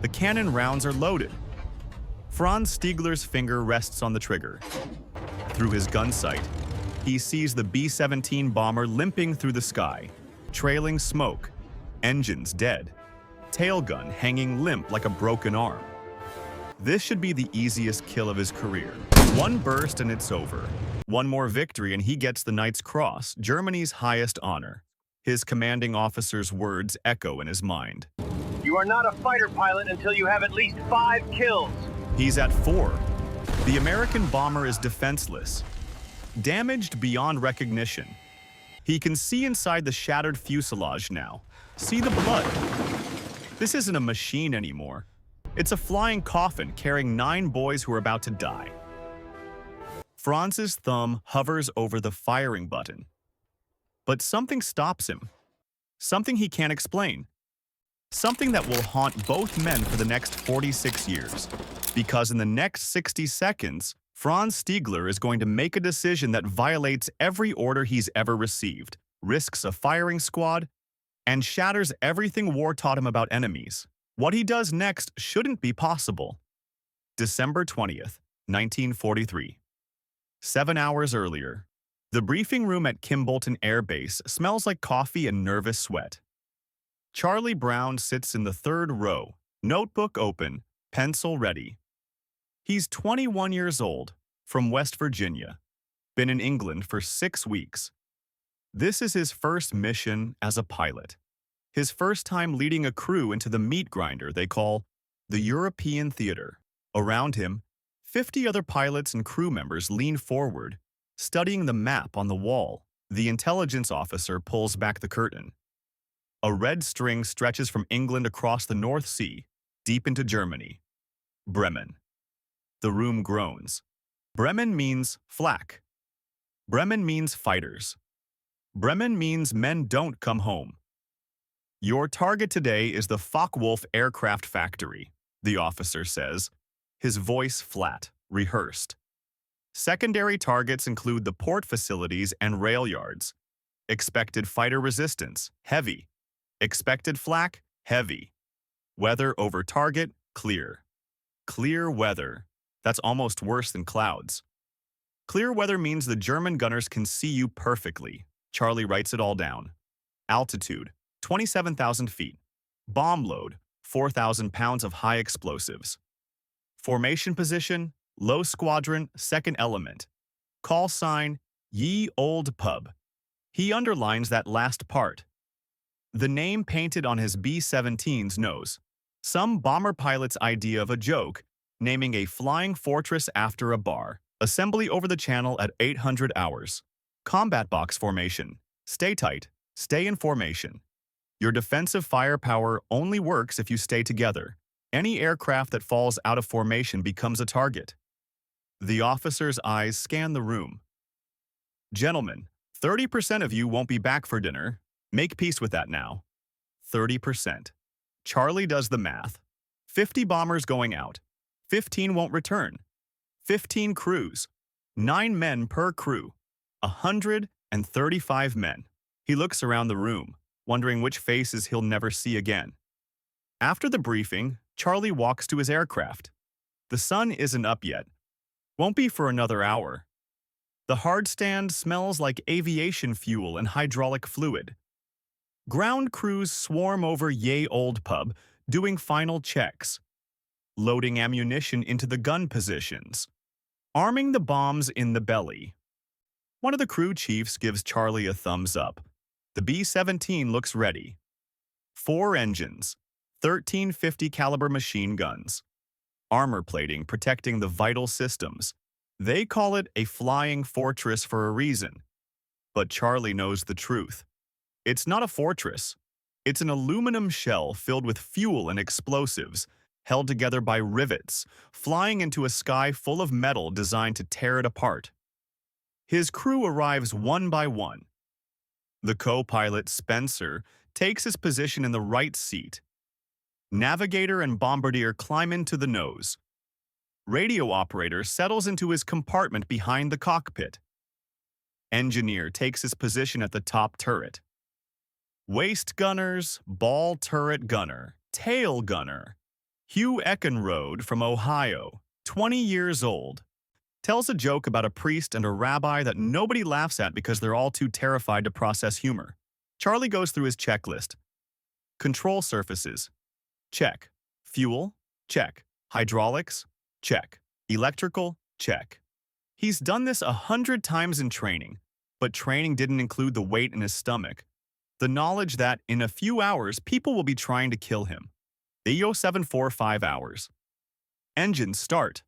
The cannon rounds are loaded. Franz Stiegler's finger rests on the trigger. Through his gun sight, he sees the B-17 bomber limping through the sky, trailing smoke, engines dead, tail gun hanging limp like a broken arm. This should be the easiest kill of his career. One burst and it's over. One more victory and he gets the Knight's Cross, Germany's highest honor. His commanding officer's words echo in his mind. You are not a fighter pilot until you have at least 5 kills. He's at 4. The American bomber is defenseless, damaged beyond recognition. He can see inside the shattered fuselage now, see the blood. This isn't a machine anymore. It's a flying coffin carrying 9 boys who are about to die. Franz's thumb hovers over the firing button. But something stops him. Something he can't explain. Something that will haunt both men for the next 46 years. Because in the next 60 seconds, Franz Stiegler is going to make a decision that violates every order he's ever received, risks a firing squad, and shatters everything war taught him about enemies. What he does next shouldn't be possible. December 20th, 1943. 7 hours earlier, the briefing room at Kimbolton Air Base smells like coffee and nervous sweat. Charlie Brown sits in the 3rd row, notebook open, pencil ready. He's 21 years old, from West Virginia, been in England for 6 weeks. This is his first mission as a pilot. His first time leading a crew into the meat grinder they call the European theater. Around him, 50 other pilots and crew members lean forward, studying the map on the wall. The intelligence officer pulls back the curtain. A red string stretches from England across the North Sea, deep into Germany. Bremen. The room groans. Bremen means flak. Bremen means fighters. Bremen means men don't come home. Your target today is the Focke-Wulf Aircraft Factory, the officer says, his voice flat, rehearsed. Secondary targets include the port facilities and rail yards. Expected fighter resistance, heavy. Expected flak, heavy. Weather over target, clear. Clear weather. That's almost worse than clouds. Clear weather means the German gunners can see you perfectly. Charlie writes it all down. Altitude, 27,000 feet. Bomb load, 4,000 pounds of high explosives. Formation position, low squadron, second element. Call sign, Ye Old Pub. He underlines that last part. The name painted on his B-17's nose. Some bomber pilot's idea of a joke, naming a flying fortress after a bar. Assembly over the channel at 800 hours. Combat box formation. Stay tight. Stay in formation. Your defensive firepower only works if you stay together. Any aircraft that falls out of formation becomes a target. The officer's eyes scan the room. Gentlemen, 30% of you won't be back for dinner. Make peace with that now. 30%. Charlie does the math. 50 bombers going out. 15 won't return. 15 crews. 9 men per crew. 135 men. He looks around the room, wondering which faces he'll never see again. After the briefing, Charlie walks to his aircraft. The sun isn't up yet. Won't be for another hour. The hardstand smells like aviation fuel and hydraulic fluid. Ground crews swarm over Ye Old Pub, doing final checks, loading ammunition into the gun positions, arming the bombs in the belly. One of the crew chiefs gives Charlie a thumbs up. The B-17 looks ready. 4 engines, 13 50 caliber machine guns, armor plating protecting the vital systems. They call it a flying fortress for a reason. But Charlie knows the truth. It's not a fortress. It's an aluminum shell filled with fuel and explosives, held together by rivets, flying into a sky full of metal designed to tear it apart. His crew arrives one by one. The co-pilot, Spencer, takes his position in the right seat. Navigator and bombardier climb into the nose. Radio operator settles into his compartment behind the cockpit. Engineer takes his position at the top turret. Waist gunners, ball turret gunner, tail gunner. Hugh Eckenrode from Ohio, 20 years old, tells a joke about a priest and a rabbi that nobody laughs at because they're all too terrified to process humor. Charlie goes through his checklist. Control surfaces. Check. Fuel? Check. Hydraulics? Check. Electrical? Check. He's done this 100 times in training, but training didn't include the weight in his stomach. The knowledge that in a few hours people will be trying to kill him. EO 745 hours. Engines start.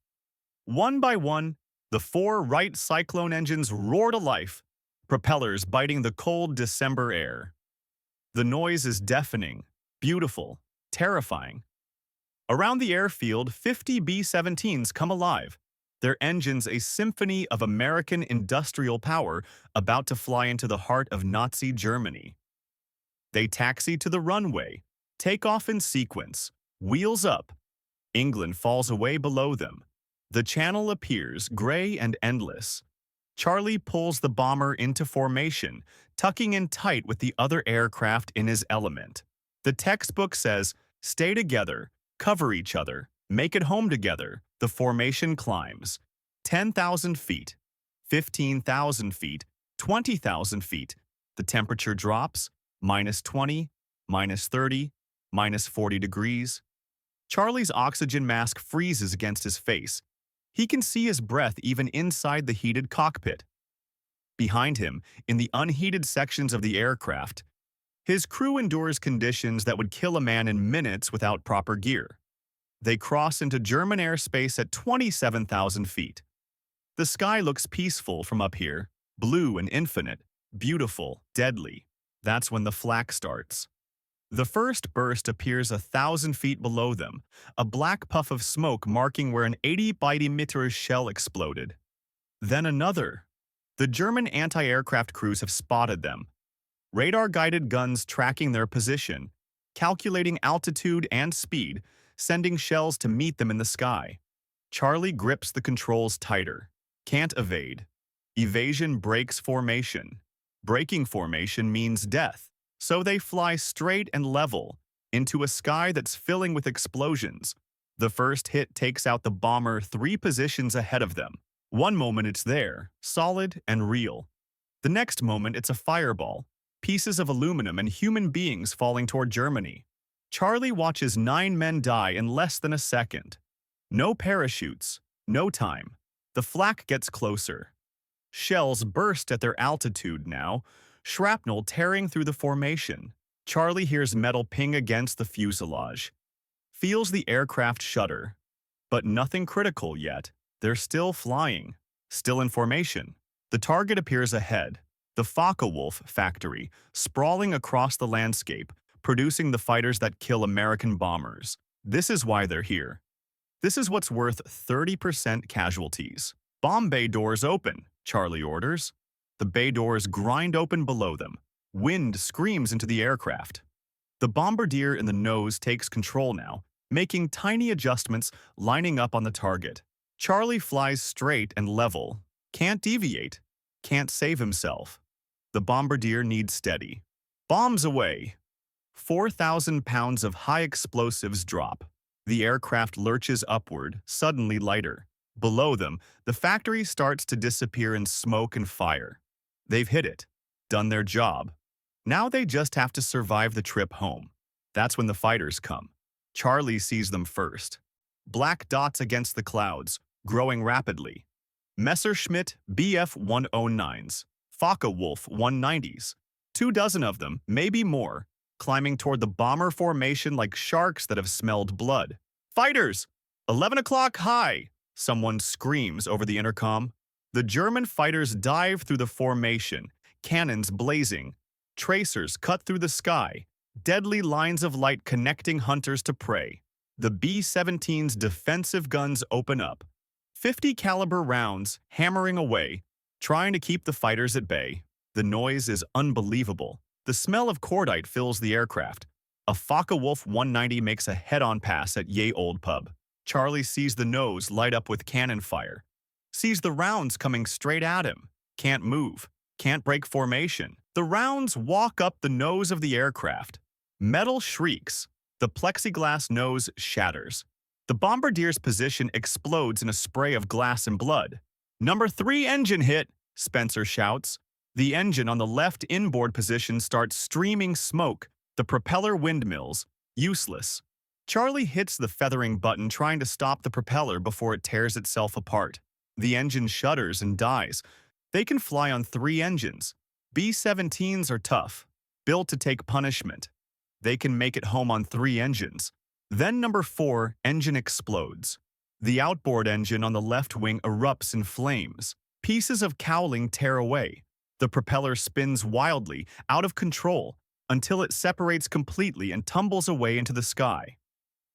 One by one, the 4 Wright Cyclone engines roar to life, propellers biting the cold December air. The noise is deafening, beautiful, terrifying. Around the airfield, 50 B-17s come alive, their engines a symphony of American industrial power about to fly into the heart of Nazi Germany. They taxi to the runway, take off in sequence, wheels up. England falls away below them. The channel appears gray and endless. Charlie pulls the bomber into formation, tucking in tight with the other aircraft in his element. The textbook says, stay together, cover each other, make it home together. The formation climbs. 10,000 feet, 15,000 feet, 20,000 feet. The temperature drops, -20, -30, -40 degrees. Charlie's oxygen mask freezes against his face. He can see his breath even inside the heated cockpit. Behind him, in the unheated sections of the aircraft, his crew endures conditions that would kill a man in minutes without proper gear. They cross into German airspace at 27,000 feet. The sky looks peaceful from up here, blue and infinite, beautiful, deadly. That's when the flak starts. The first burst appears 1,000 feet below them, a black puff of smoke marking where an 80-millimeter shell exploded. Then another. The German anti-aircraft crews have spotted them. Radar-guided guns tracking their position, calculating altitude and speed, sending shells to meet them in the sky. Charlie grips the controls tighter. Can't evade. Evasion breaks formation. Breaking formation means death. So they fly straight and level into a sky that's filling with explosions. The first hit takes out the bomber 3 positions ahead of them. One moment it's there, solid and real. The next moment it's a fireball, pieces of aluminum and human beings falling toward Germany. Charlie watches 9 men die in less than a second. No parachutes, no time. The flak gets closer. Shells burst at their altitude now, shrapnel tearing through the formation. Charlie hears metal ping against the fuselage. Feels the aircraft shudder. But nothing critical yet. They're still flying. Still in formation. The target appears ahead. The Focke-Wulf factory, sprawling across the landscape, producing the fighters that kill American bombers. This is why they're here. This is what's worth 30% casualties. Bomb bay doors open, Charlie orders. The bay doors grind open below them. Wind screams into the aircraft. The bombardier in the nose takes control now, making tiny adjustments, lining up on the target. Charlie flies straight and level. Can't deviate. Can't save himself. The bombardier needs steady. Bombs away. 4,000 pounds of high explosives drop. The aircraft lurches upward, suddenly lighter. Below them, the factory starts to disappear in smoke and fire. They've hit it, done their job. Now they just have to survive the trip home. That's when the fighters come. Charlie sees them first. Black dots against the clouds, growing rapidly. Messerschmitt Bf-109s, Focke-Wulf 190s. 24 of them, maybe more, climbing toward the bomber formation like sharks that have smelled blood. Fighters! 11 o'clock high! Someone screams over the intercom. The German fighters dive through the formation, cannons blazing. Tracers cut through the sky, deadly lines of light connecting hunters to prey. The B-17's defensive guns open up. 50 caliber rounds hammering away, trying to keep the fighters at bay. The noise is unbelievable. The smell of cordite fills the aircraft. A Focke-Wulf 190 makes a head-on pass at Ye Old Pub. Charlie sees the nose light up with cannon fire. Sees the rounds coming straight at him. Can't move. Can't break formation. The rounds walk up the nose of the aircraft. Metal shrieks. The plexiglass nose shatters. The bombardier's position explodes in a spray of glass and blood. "Number 3 engine hit," Spencer shouts. The engine on the left inboard position starts streaming smoke. The propeller windmills. Useless. Charlie hits the feathering button trying to stop the propeller before it tears itself apart. The engine shudders and dies. They can fly on 3 engines. B-17s are tough, built to take punishment. They can make it home on 3 engines. Then number 4 engine explodes. The outboard engine on the left wing erupts in flames. Pieces of cowling tear away. The propeller spins wildly, out of control, until it separates completely and tumbles away into the sky.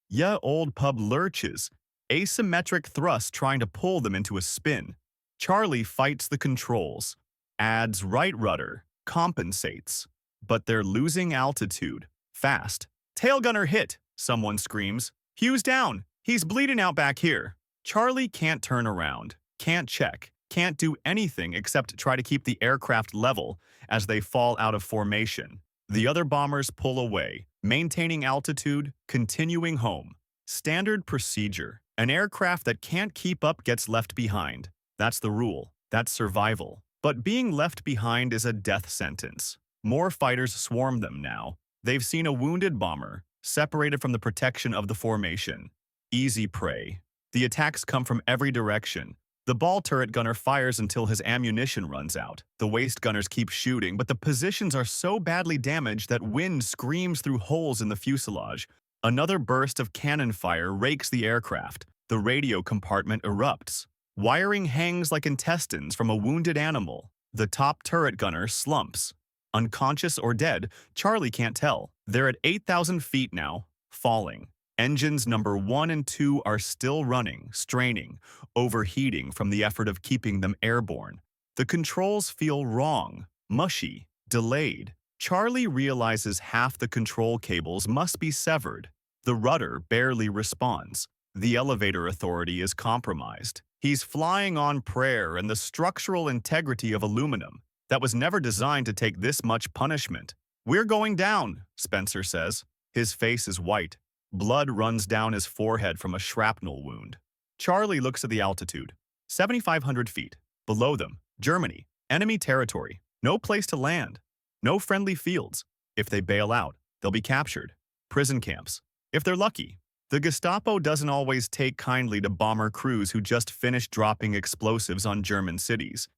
Yeah, old pub lurches, asymmetric thrust trying to pull them into a spin. Charlie fights the controls, adds right rudder, compensates. But they're losing altitude. Fast. "Tail gunner hit," someone screams. "Hugh's down. He's bleeding out back here." Charlie can't turn around, can't check, can't do anything except try to keep the aircraft level as they fall out of formation. The other bombers pull away, maintaining altitude, continuing home. Standard procedure. An aircraft that can't keep up gets left behind. That's the rule. That's survival. But being left behind is a death sentence. More fighters swarm them now. They've seen a wounded bomber, separated from the protection of the formation. Easy prey. The attacks come from every direction. The ball turret gunner fires until his ammunition runs out. The waist gunners keep shooting, but the positions are so badly damaged that wind screams through holes in the fuselage. Another burst of cannon fire rakes the aircraft. The radio compartment erupts. Wiring hangs like intestines from a wounded animal. The top turret gunner slumps. Unconscious or dead, Charlie can't tell. They're at 8,000 feet now, falling. Engines number 1 and 2 are still running, straining, overheating from the effort of keeping them airborne. The controls feel wrong, mushy, delayed. Charlie realizes half the control cables must be severed. The rudder barely responds. The elevator authority is compromised. He's flying on prayer and the structural integrity of aluminum that was never designed to take this much punishment. "We're going down," Spencer says. His face is white. Blood runs down his forehead from a shrapnel wound. Charlie looks at the altitude. 7,500 feet. Below them, Germany. Enemy territory. No place to land. No friendly fields. If they bail out, they'll be captured. Prison camps. If they're lucky. The Gestapo doesn't always take kindly to bomber crews who just finished dropping explosives on German cities.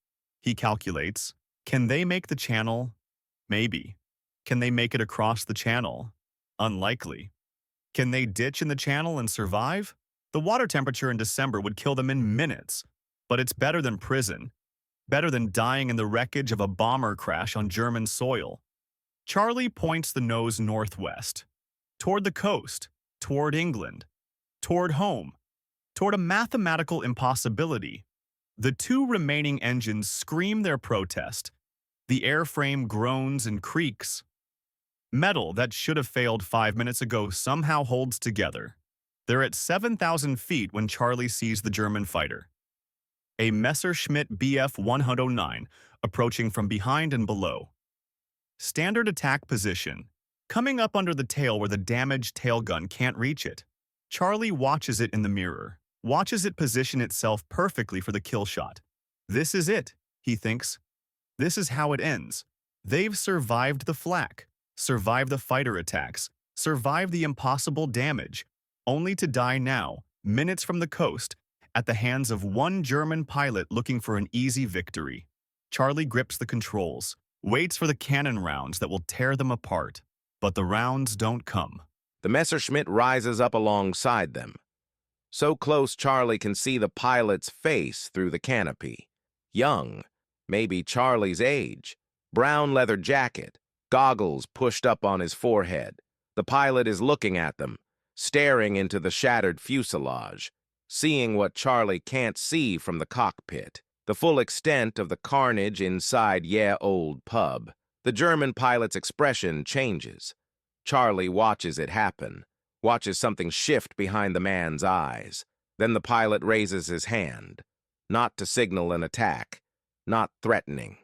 He calculates. Can they make the channel? Maybe. Can they make it across the channel? Unlikely. Can they ditch in the channel and survive? The water temperature in December would kill them in minutes. But it's better than prison. Better than dying in the wreckage of a bomber crash on German soil. Charlie points the nose northwest. Toward the coast. Toward England. Toward home. Toward a mathematical impossibility. The 2 remaining engines scream their protest. The airframe groans and creaks. Metal that should have failed 5 minutes ago somehow holds together. They're at 7,000 feet when Charlie sees the German fighter. A Messerschmitt Bf 109 approaching from behind and below. Standard attack position, coming up under the tail where the damaged tailgun can't reach it. Charlie watches it in the mirror, watches it position itself perfectly for the kill shot. This is it, he thinks. This is how it ends. They've survived the flak. Survive the fighter attacks, survive the impossible damage, only to die now, minutes from the coast, at the hands of one German pilot looking for an easy victory. Charlie grips the controls, waits for the cannon rounds that will tear them apart, but the rounds don't come. The Messerschmitt rises up alongside them. So close Charlie can see the pilot's face through the canopy. Young, maybe Charlie's age, brown leather jacket, goggles pushed up on his forehead. The pilot is looking at them, staring into the shattered fuselage, seeing what Charlie can't see from the cockpit, the full extent of the carnage inside Yeah Old Pub. The German pilot's expression changes. Charlie watches it happen, watches something shift behind the man's eyes. Then the pilot raises his hand, not to signal an attack, not threatening.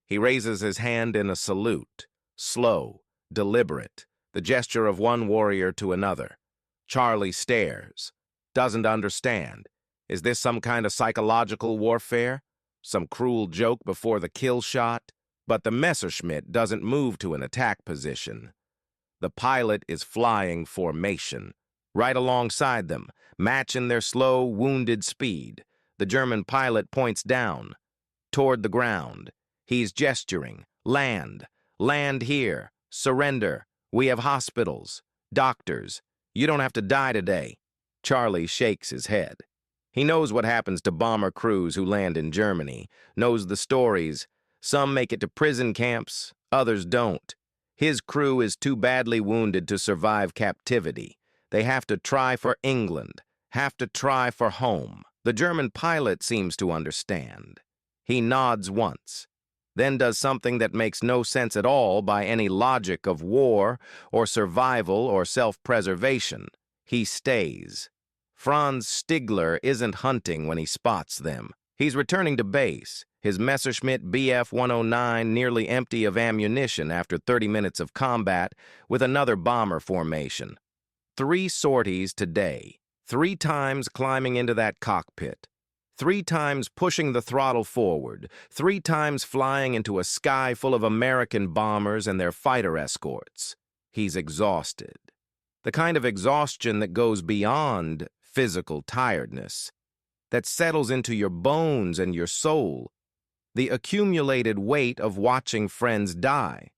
He raises his hand in a salute. Slow, deliberate, the gesture of one warrior to another. Charlie stares. doesn't understand. Is this some kind of psychological warfare? Some cruel joke before the kill shot? But the Messerschmitt doesn't move to an attack position. The pilot is flying formation, right alongside them, matching their slow, wounded speed. The German pilot points down, toward the ground. He's gesturing. Land. Land here. Surrender. We have hospitals. Doctors. You don't have to die today. Charlie shakes his head. He knows what happens to bomber crews who land in Germany, knows the stories. Some make it to prison camps, others don't. His crew is too badly wounded to survive captivity. They have to try for England, have to try for home. The German pilot seems to understand. He nods once, then does something that makes no sense at all by any logic of war or survival or self-preservation. He stays. Franz Stigler isn't hunting when he spots them. He's returning to base, his Messerschmitt Bf 109 nearly empty of ammunition after 30 minutes of combat with another bomber formation. 3 sorties today, 3 times climbing into that cockpit, 3 times pushing the throttle forward, 3 times flying into a sky full of American bombers and their fighter escorts. He's exhausted. The kind of exhaustion that goes beyond physical tiredness, that settles into your bones and your soul, the accumulated weight of watching friends die,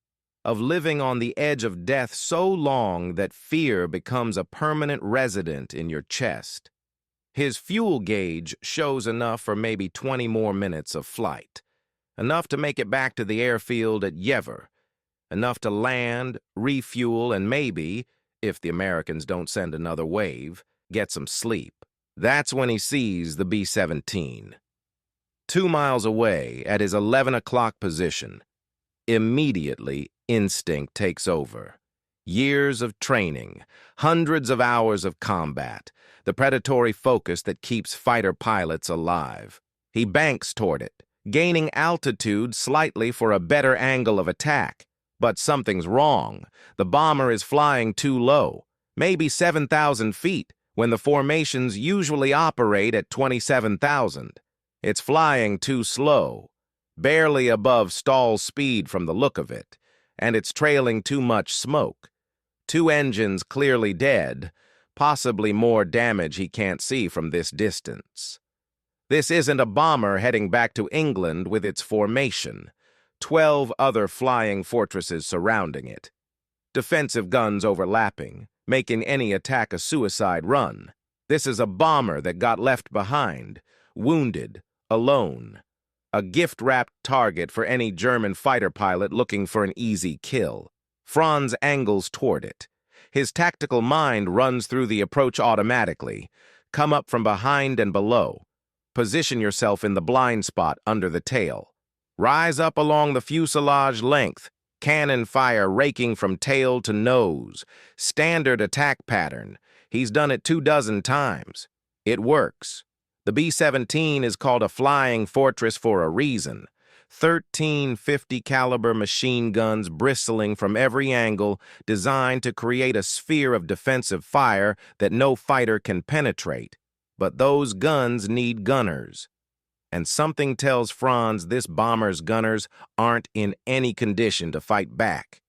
of living on the edge of death so long that fear becomes a permanent resident in your chest. His fuel gauge shows enough for maybe 20 more minutes of flight, enough to make it back to the airfield at Yevor, enough to land, refuel, and maybe, if the Americans don't send another wave, get some sleep. That's when he sees the B-17. 2 miles away, at his 11 o'clock position. Immediately, instinct takes over. Years of training, hundreds of hours of combat, the predatory focus that keeps fighter pilots alive. He banks toward it, gaining altitude slightly for a better angle of attack. But something's wrong. The bomber is flying too low, maybe 7,000 feet, when the formations usually operate at 27,000. It's flying too slow, barely above stall speed from the look of it, and it's trailing too much smoke. 2 engines clearly dead, possibly more damage he can't see from this distance. This isn't a bomber heading back to England with its formation. 12 other flying fortresses surrounding it. Defensive guns overlapping, making any attack a suicide run. This is a bomber that got left behind, wounded, alone. A gift-wrapped target for any German fighter pilot looking for an easy kill. Franz angles toward it. His tactical mind runs through the approach automatically. Come up from behind and below. Position yourself in the blind spot under the tail. Rise up along the fuselage length, cannon fire raking from tail to nose. Standard attack pattern. He's done it 24 times. It works. The B-17 is called a flying fortress for a reason. 13 50 caliber machine guns bristling from every angle, designed to create a sphere of defensive fire that no fighter can penetrate. But those guns need gunners. And something tells Franz this bomber's gunners aren't in any condition to fight back.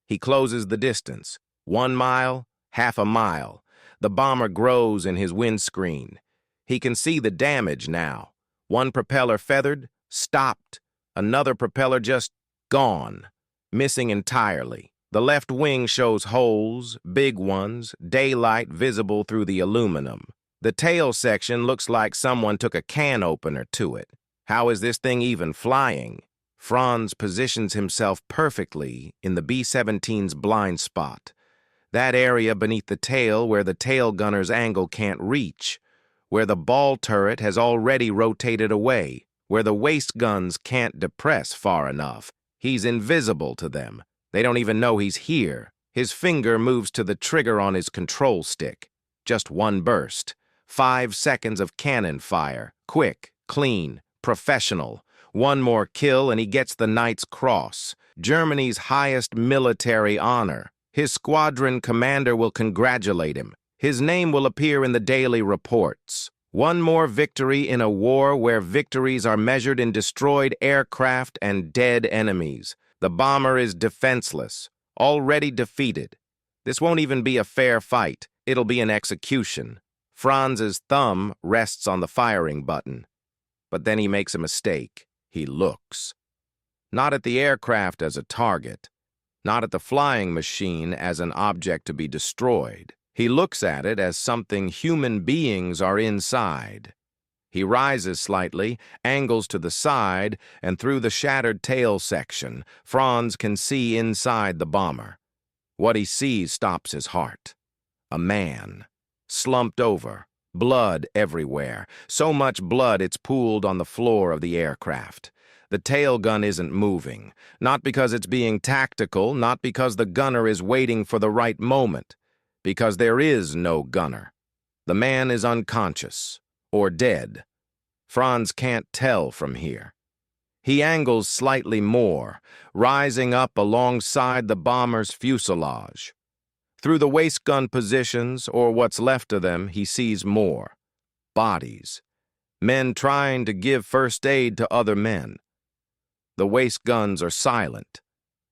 He closes the distance. 1 mile, half a mile. The bomber grows in his windscreen. He can see the damage now. 1 propeller feathered, stopped. Another propeller just gone, missing entirely. The left wing shows holes, big ones, daylight visible through the aluminum. The tail section looks like someone took a can opener to it. How is this thing even flying? Franz positions himself perfectly in the B-17's blind spot. That area beneath the tail where the tail gunner's angle can't reach, where the ball turret has already rotated away, where the waist guns can't depress far enough. He's invisible to them. They don't even know he's here. His finger moves to the trigger on his control stick. Just 1 burst. 5 seconds of cannon fire. Quick, clean, professional. 1 more kill and he gets the Knight's Cross, Germany's highest military honor. His squadron commander will congratulate him. His name will appear in the daily reports. One more victory in a war where victories are measured in destroyed aircraft and dead enemies. The bomber is defenseless, already defeated. This won't even be a fair fight. It'll be an execution. Franz's thumb rests on the firing button. But then he makes a mistake. He looks. Not at the aircraft as a target. Not at the flying machine as an object to be destroyed. He looks at it as something human beings are inside. He rises slightly, angles to the side, and through the shattered tail section, Franz can see inside the bomber. What he sees stops his heart. A man, slumped over, blood everywhere, so much blood it's pooled on the floor of the aircraft. The tail gun isn't moving, not because it's being tactical, not because the gunner is waiting for the right moment, because there is no gunner. The man is unconscious, or dead. Franz can't tell from here. He angles slightly more, rising up alongside the bomber's fuselage. Through the waist gun positions, or what's left of them, he sees more. Bodies. Men trying to give first aid to other men. The waist guns are silent,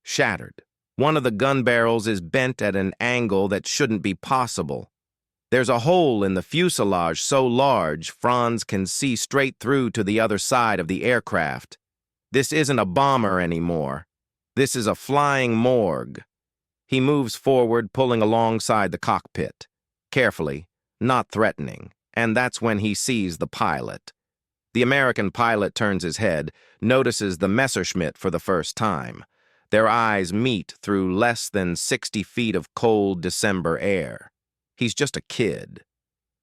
shattered. One of the gun barrels is bent at an angle that shouldn't be possible. There's a hole in the fuselage so large Franz can see straight through to the other side of the aircraft. This isn't a bomber anymore. This is a flying morgue. He moves forward, pulling alongside the cockpit. Carefully, not threatening, and that's when he sees the pilot. The American pilot turns his head, notices the Messerschmitt for the first time. Their eyes meet through less than 60 feet of cold December air. He's just a kid.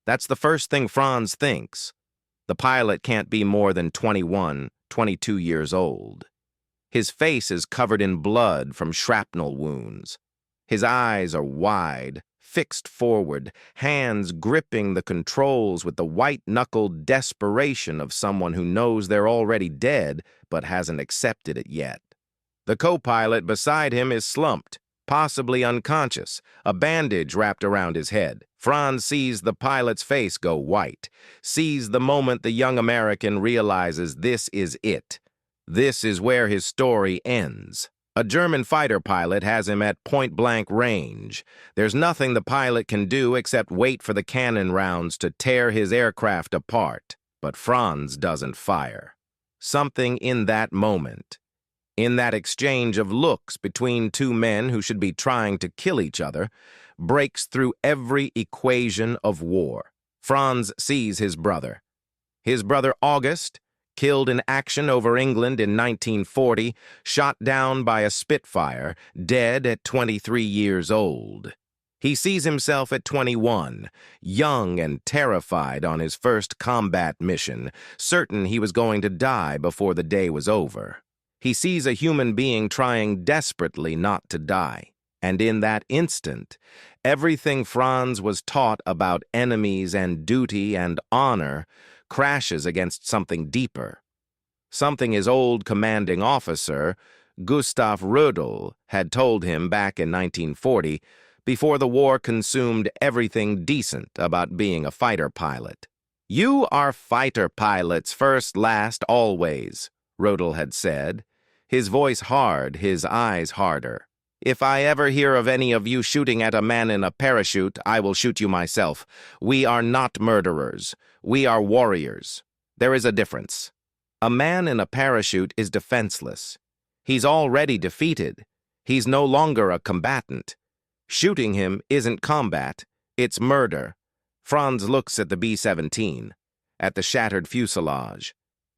That's the first thing Franz thinks. The pilot can't be more than 21, 22 years old. His face is covered in blood from shrapnel wounds. His eyes are wide, fixed forward, hands gripping the controls with the white-knuckled desperation of someone who knows they're already dead but hasn't accepted it yet. The co-pilot beside him is slumped, possibly unconscious, a bandage wrapped around his head. Franz sees the pilot's face go white, sees the moment the young American realizes this is it. This is where his story ends. A German fighter pilot has him at point-blank range. There's nothing the pilot can do except wait for the cannon rounds to tear his aircraft apart. But Franz doesn't fire. Something in that moment, in that exchange of looks between two men who should be trying to kill each other, breaks through every equation of war. Franz sees his brother. His brother August, killed in action over England in 1940, shot down by a Spitfire, dead at 23 years old. He sees himself at 21, young and terrified on his first combat mission, certain he was going to die before the day was over. He sees a human being trying desperately not to die. And in that instant, everything Franz was taught about enemies and duty and honor crashes against something deeper. Something his old commanding officer, Gustav Rödel, had told him back in 1940, before the war consumed everything decent about being a fighter pilot. "You are fighter pilots, first, last, always," Rödel had said, his voice hard, his eyes harder. "If I ever hear of any of you shooting at a man in a parachute, I will shoot you myself. We are not murderers. We are warriors. There is a difference. A man in a parachute is defenseless. He's already defeated. He's no longer a combatant. Shooting him isn't combat, it's murder." Franz looks at the B-17, at the shattered fuselage,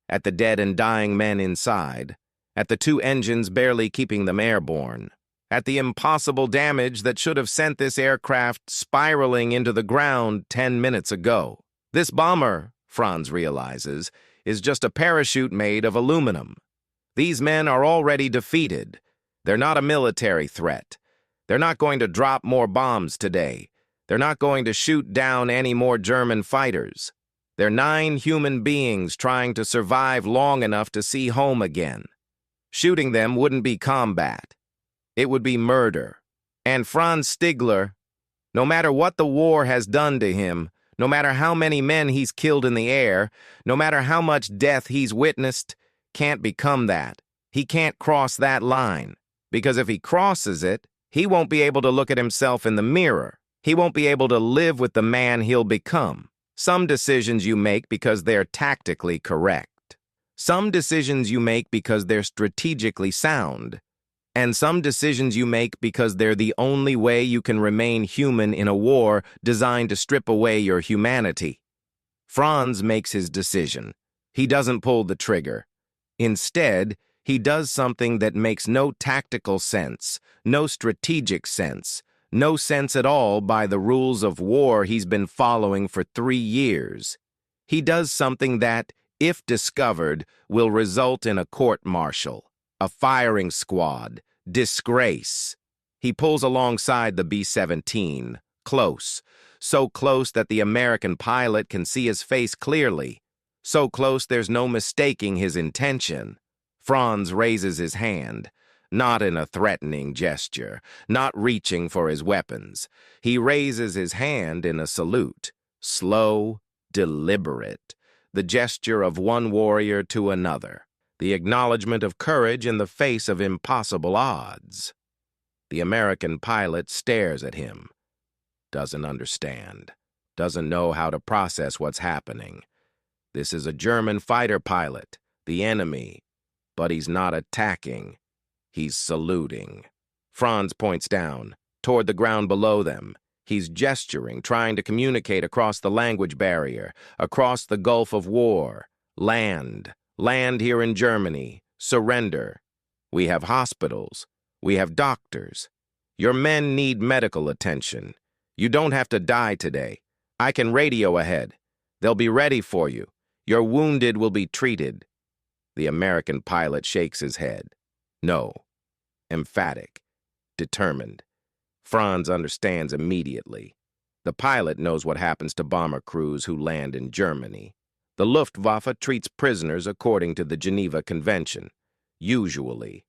at the dead and dying men inside, at the two engines barely keeping them airborne, at the impossible damage that should have sent this aircraft spiraling into the ground 10 minutes ago. This bomber, Franz realizes, is just a parachute made of aluminum. These men are already defeated. They're not a military threat. They're not going to drop more bombs today. They're not going to shoot down any more German fighters. They're 9 human beings trying to survive long enough to see home again. Shooting them wouldn't be combat. It would be murder. And Franz Stigler, No matter what the war has done to him, no matter how many men he's killed in the air, no matter how much death he's witnessed, can't become that. He can't cross that line. Because if he crosses it, he won't be able to look at himself in the mirror. He won't be able to live with the man he'll become. Some decisions you make because they're tactically correct. Some decisions you make because they're strategically sound. And some decisions you make because they're the only way you can remain human in a war designed to strip away your humanity. Franz makes his decision. He doesn't pull the trigger. Instead, he does something that makes no tactical sense, no strategic sense, no sense at all by the rules of war he's been following for 3 years. He does something that, if discovered, will result in a court-martial, a firing squad, disgrace. He pulls alongside the B-17, close, so close that the American pilot can see his face clearly, so close there's no mistaking his intention. Franz raises his hand, not in a threatening gesture, not reaching for his weapons. He raises his hand in a salute, slow, deliberate, the gesture of one warrior to another, the acknowledgement of courage in the face of impossible odds. The American pilot stares at him, doesn't understand, doesn't know how to process what's happening. This is a German fighter pilot, the enemy, but he's not attacking. He's saluting. Franz points down, toward the ground below them. He's gesturing, trying to communicate across the language barrier, across the Gulf of War. Land. Land here in Germany. Surrender. We have hospitals. We have doctors. Your men need medical attention. You don't have to die today. I can radio ahead. They'll be ready for you. Your wounded will be treated. The American pilot shakes his head. No. Emphatic. Determined. Franz understands immediately. The pilot knows what happens to bomber crews who land in Germany. The Luftwaffe treats prisoners according to the Geneva Convention, usually.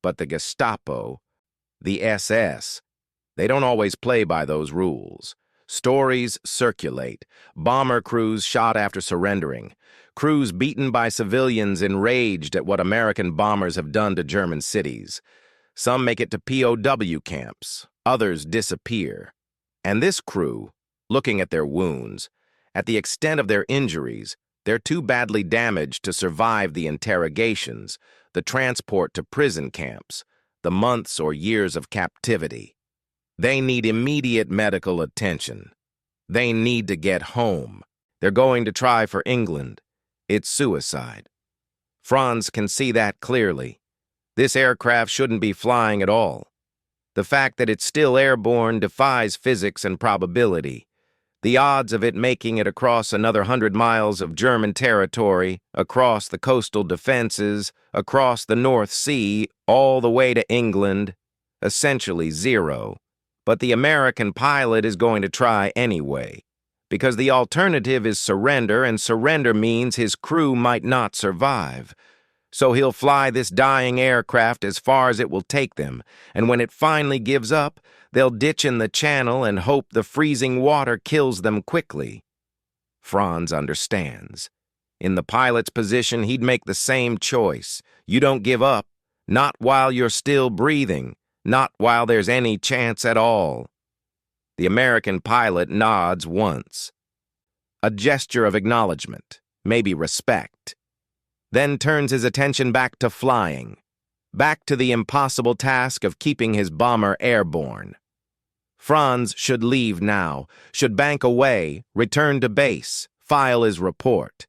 But the Gestapo, the SS, they don't always play by those rules. Stories circulate. Bomber crews shot after surrendering. Crews beaten by civilians enraged at what American bombers have done to German cities. Some make it to POW camps. Others disappear. And this crew, looking at their wounds, at the extent of their injuries, they're too badly damaged to survive the interrogations, the transport to prison camps, the months or years of captivity. They need immediate medical attention. They need to get home. They're going to try for England. It's suicide. Franz can see that clearly. This aircraft shouldn't be flying at all. The fact that it's still airborne defies physics and probability. The odds of it making it across another 100 miles of German territory, across the coastal defenses, across the North Sea, all the way to England, essentially zero. But the American pilot is going to try anyway, because the alternative is surrender, and surrender means his crew might not survive. So he'll fly this dying aircraft as far as it will take them, and when it finally gives up, they'll ditch in the channel and hope the freezing water kills them quickly. Franz understands. In the pilot's position, he'd make the same choice. You don't give up, not while you're still breathing, not while there's any chance at all. The American pilot nods once. A gesture of acknowledgement, maybe respect. Then turns his attention back to flying, back to the impossible task of keeping his bomber airborne. Franz should leave now, should bank away, return to base, file his report,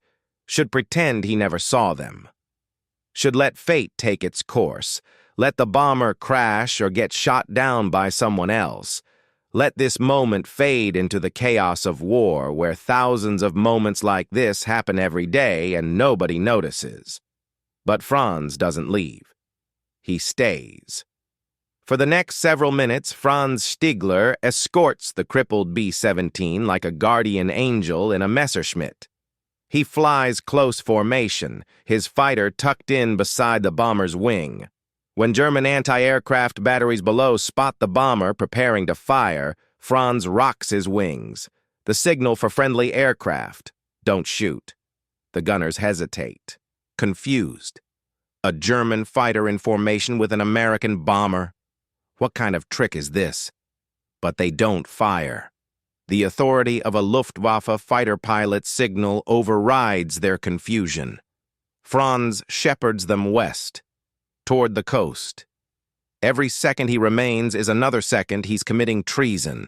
should pretend he never saw them. Should let fate take its course, let the bomber crash or get shot down by someone else. Let this moment fade into the chaos of war, where thousands of moments like this happen every day and nobody notices. But Franz doesn't leave. He stays. For the next several minutes, Franz Stigler escorts the crippled B-17 like a guardian angel in a Messerschmitt. He flies close formation, his fighter tucked in beside the bomber's wing. When German anti-aircraft batteries below spot the bomber preparing to fire, Franz rocks his wings. The signal for friendly aircraft. Don't shoot. The gunners hesitate, confused. A German fighter in formation with an American bomber. What kind of trick is this? But they don't fire. The authority of a Luftwaffe fighter pilot's signal overrides their confusion. Franz shepherds them west, toward the coast. Every second he remains is another second he's committing treason.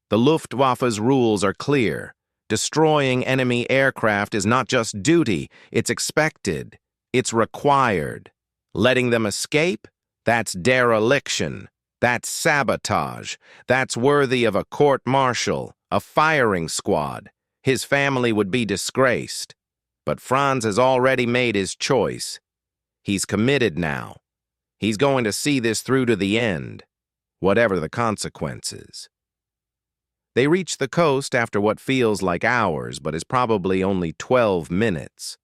The Luftwaffe's rules are clear. Destroying enemy aircraft is not just duty, it's expected. It's required. Letting them escape? That's dereliction. That's sabotage. That's worthy of a court-martial, a firing squad. His family would be disgraced. But Franz has already made his choice. He's committed now. He's going to see this through to the end, whatever the consequences. They reach the coast after what feels like hours, but is probably only 12 minutes.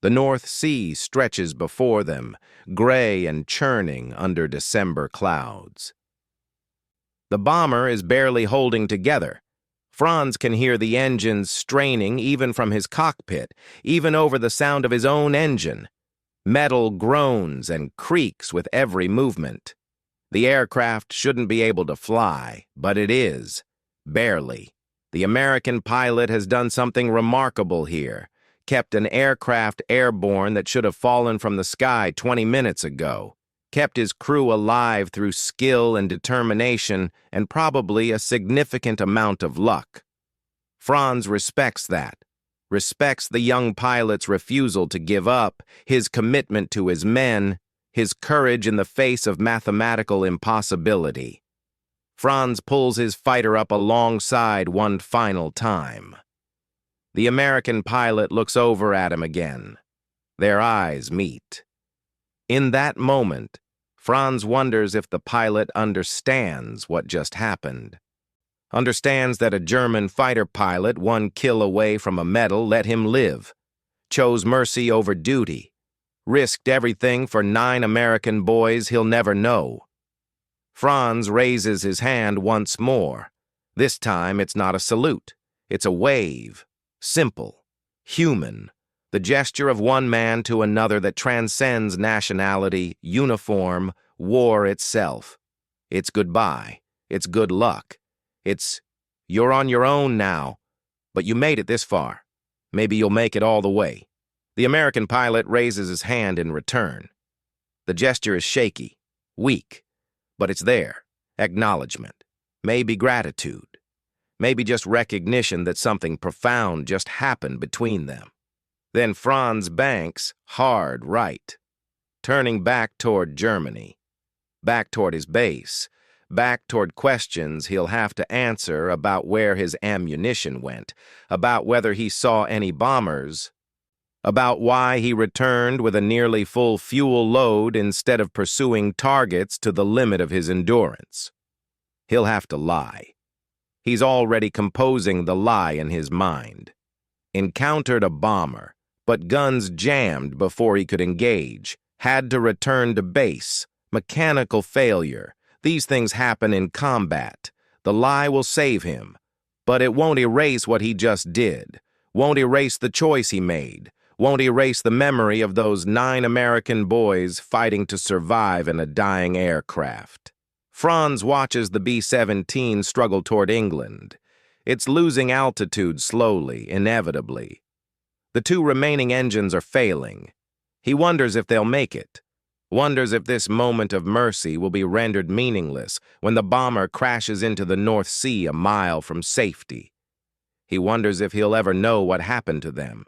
The North Sea stretches before them, gray and churning under December clouds. The bomber is barely holding together. Franz can hear the engines straining even from his cockpit, even over the sound of his own engine. Metal groans and creaks with every movement. The aircraft shouldn't be able to fly, but it is. Barely. The American pilot has done something remarkable here. Kept an aircraft airborne that should have fallen from the sky 20 minutes ago. Kept his crew alive through skill and determination and probably a significant amount of luck. Franz respects that. Respects the young pilot's refusal to give up, his commitment to his men, his courage in the face of mathematical impossibility. Franz pulls his fighter up alongside one final time. The American pilot looks over at him again. Their eyes meet. In that moment, Franz wonders if the pilot understands what just happened. Understands that a German fighter pilot, one kill away from a medal, let him live. Chose mercy over duty. Risked everything for 9 American boys he'll never know. Franz raises his hand once more. This time it's not a salute. It's a wave. Simple. Human. The gesture of one man to another that transcends nationality, uniform, war itself. It's goodbye. It's good luck. It's, you're on your own now, but you made it this far. Maybe you'll make it all the way. The American pilot raises his hand in return. The gesture is shaky, weak, but it's there. Acknowledgement. Maybe gratitude. Maybe just recognition that something profound just happened between them. Then Franz banks hard right, turning back toward Germany, back toward his base, back toward questions he'll have to answer about where his ammunition went, about whether he saw any bombers, about why he returned with a nearly full fuel load instead of pursuing targets to the limit of his endurance. He'll have to lie. He's already composing the lie in his mind. Encountered a bomber, but guns jammed before he could engage, had to return to base, mechanical failure. These things happen in combat. The lie will save him, but it won't erase what he just did, won't erase the choice he made, won't erase the memory of those 9 American boys fighting to survive in a dying aircraft. Franz watches the B-17 struggle toward England. It's losing altitude slowly, inevitably. The 2 remaining engines are failing. He wonders if they'll make it. Wonders if this moment of mercy will be rendered meaningless when the bomber crashes into the North Sea a mile from safety. He wonders if he'll ever know what happened to them.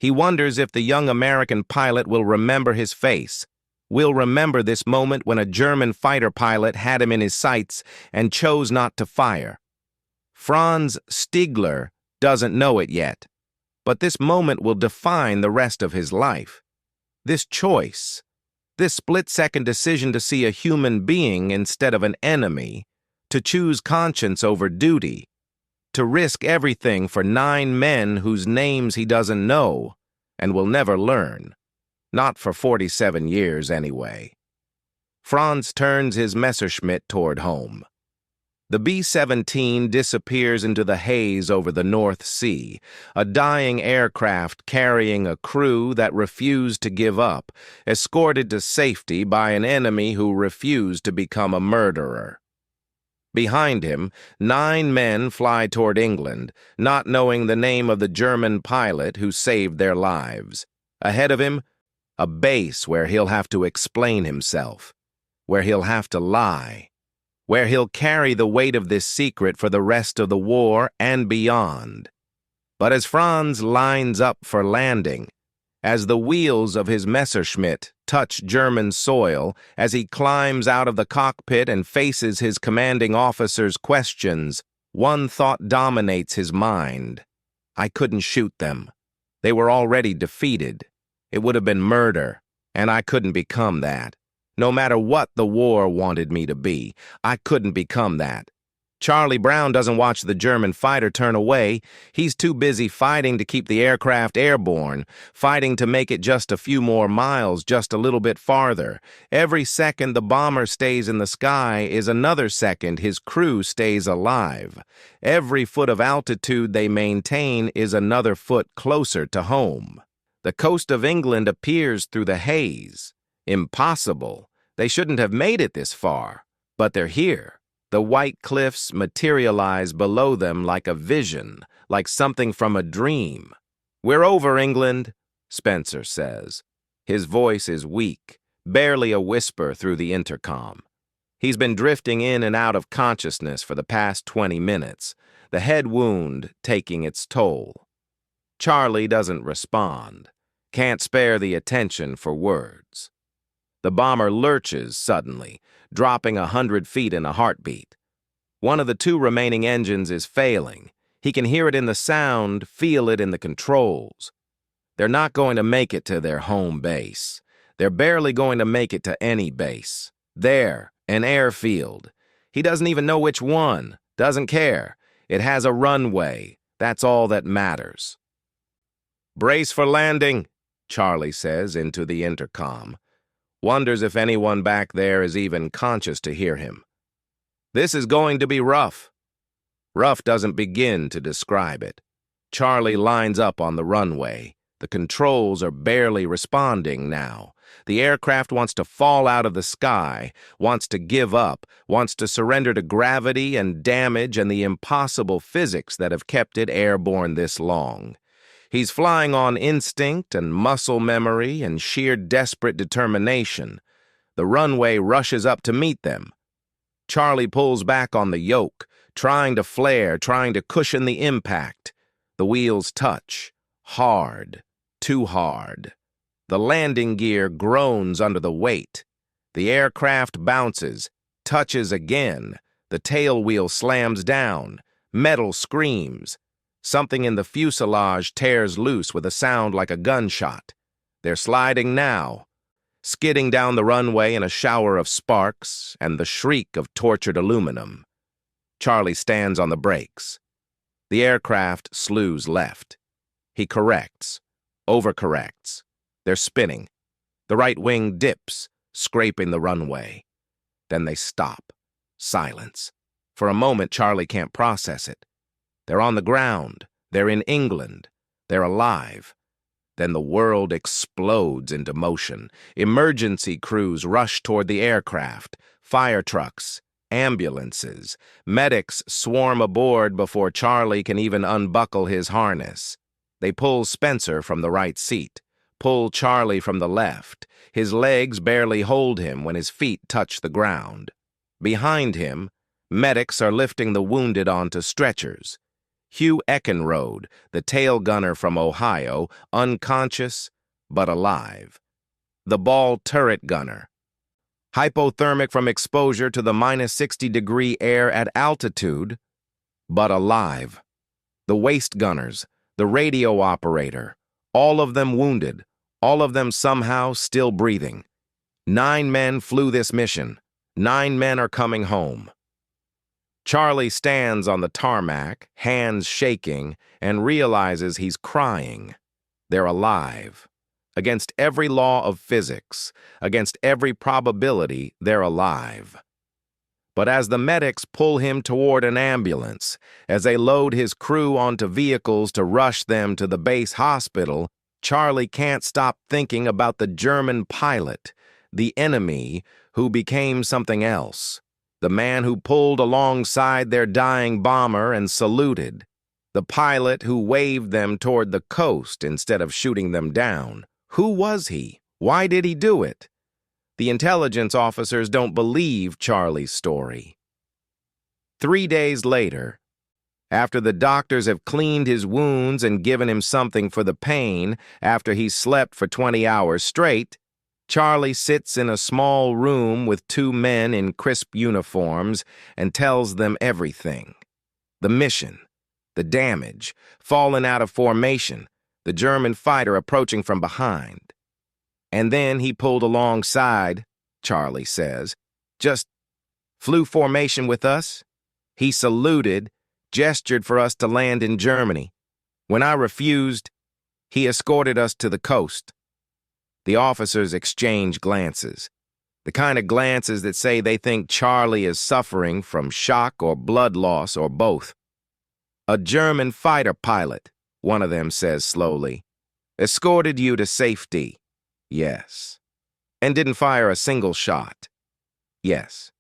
He wonders if the young American pilot will remember his face, will remember this moment when a German fighter pilot had him in his sights and chose not to fire. Franz Stiegler doesn't know it yet, but this moment will define the rest of his life. This choice, this split-second decision to see a human being instead of an enemy, to choose conscience over duty, to risk everything for 9 men whose names he doesn't know and will never learn. Not for 47 years, anyway. Franz turns his Messerschmitt toward home. The B-17 disappears into the haze over the North Sea, a dying aircraft carrying a crew that refused to give up, escorted to safety by an enemy who refused to become a murderer. Behind him, 9 men fly toward England, not knowing the name of the German pilot who saved their lives. Ahead of him, a base where he'll have to explain himself, where he'll have to lie, where he'll carry the weight of this secret for the rest of the war and beyond. But as Franz lines up for landing, as the wheels of his Messerschmitt touch German soil, as he climbs out of the cockpit and faces his commanding officer's questions, one thought dominates his mind. I couldn't shoot them. They were already defeated. It would have been murder, and I couldn't become that. No matter what the war wanted me to be, I couldn't become that. Charlie Brown doesn't watch the German fighter turn away. He's too busy fighting to keep the aircraft airborne, fighting to make it just a few more miles, just a little bit farther. Every second the bomber stays in the sky is another second his crew stays alive. Every foot of altitude they maintain is another foot closer to home. The coast of England appears through the haze. Impossible. They shouldn't have made it this far, but they're here. The white cliffs materialize below them like a vision, like something from a dream. "We're over, England," Spencer says. His voice is weak, barely a whisper through the intercom. He's been drifting in and out of consciousness for the past 20 minutes, the head wound taking its toll. Charlie doesn't respond, can't spare the attention for words. The bomber lurches suddenly, dropping 100 feet in a heartbeat. One of the 2 remaining engines is failing. He can hear it in the sound, feel it in the controls. They're not going to make it to their home base. They're barely going to make it to any base. There, an airfield. He doesn't even know which one, doesn't care. It has a runway. That's all that matters. "Brace for landing," Charlie says into the intercom. Wonders if anyone back there is even conscious to hear him. "This is going to be rough." Rough doesn't begin to describe it. Charlie lines up on the runway. The controls are barely responding now. The aircraft wants to fall out of the sky, wants to give up, wants to surrender to gravity and damage and the impossible physics that have kept it airborne this long. He's flying on instinct and muscle memory and sheer desperate determination. The runway rushes up to meet them. Charlie pulls back on the yoke, trying to flare, trying to cushion the impact. The wheels touch. Hard. Too hard. The landing gear groans under the weight. The aircraft bounces, touches again. The tail wheel slams down. Metal screams. Something in the fuselage tears loose with a sound like a gunshot. They're sliding now, skidding down the runway in a shower of sparks and the shriek of tortured aluminum. Charlie stands on the brakes. The aircraft slews left. He corrects, overcorrects. They're spinning. The right wing dips, scraping the runway. Then they stop. Silence. For a moment, Charlie can't process it. They're on the ground. They're in England. They're alive. Then the world explodes into motion. Emergency crews rush toward the aircraft. Fire trucks, ambulances. Medics swarm aboard before Charlie can even unbuckle his harness. They pull Spencer from the right seat, pull Charlie from the left. His legs barely hold him when his feet touch the ground. Behind him, medics are lifting the wounded onto stretchers. Hugh Eckenrode, the tail gunner from Ohio, unconscious but alive. The ball turret gunner, hypothermic from exposure to the -60-degree air at altitude, but alive. The waist gunners, the radio operator, all of them wounded, all of them somehow still breathing. 9 men flew this mission. 9 men are coming home. Charlie stands on the tarmac, hands shaking, and realizes he's crying. They're alive. Against every law of physics, against every probability, they're alive. But as the medics pull him toward an ambulance, as they load his crew onto vehicles to rush them to the base hospital, Charlie can't stop thinking about the German pilot, the enemy who became something else, the man who pulled alongside their dying bomber and saluted, the pilot who waved them toward the coast instead of shooting them down. Who was he? Why did he do it? The intelligence officers don't believe Charlie's story. 3 days later, after the doctors have cleaned his wounds and given him something for the pain after he slept for 20 hours straight, Charlie sits in a small room with 2 men in crisp uniforms and tells them everything. The mission, the damage, falling out of formation, the German fighter approaching from behind. And then he pulled alongside, Charlie says, just flew formation with us. He saluted, gestured for us to land in Germany. When I refused, he escorted us to the coast. The officers exchange glances, the kind of glances that say they think Charlie is suffering from shock or blood loss or both. A German fighter pilot, one of them says slowly, escorted you to safety. Yes. And didn't fire a single shot. Yes.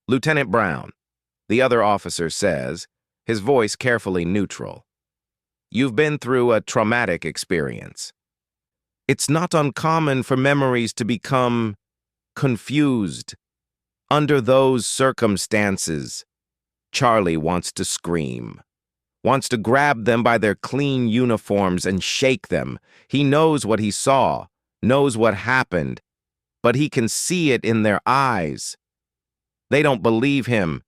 Lieutenant Brown, the other officer says, his voice carefully neutral. You've been through a traumatic experience. It's not uncommon for memories to become confused. Under those circumstances, Charlie wants to scream, wants to grab them by their clean uniforms and shake them. He knows what he saw, knows what happened, but he can see it in their eyes. They don't believe him,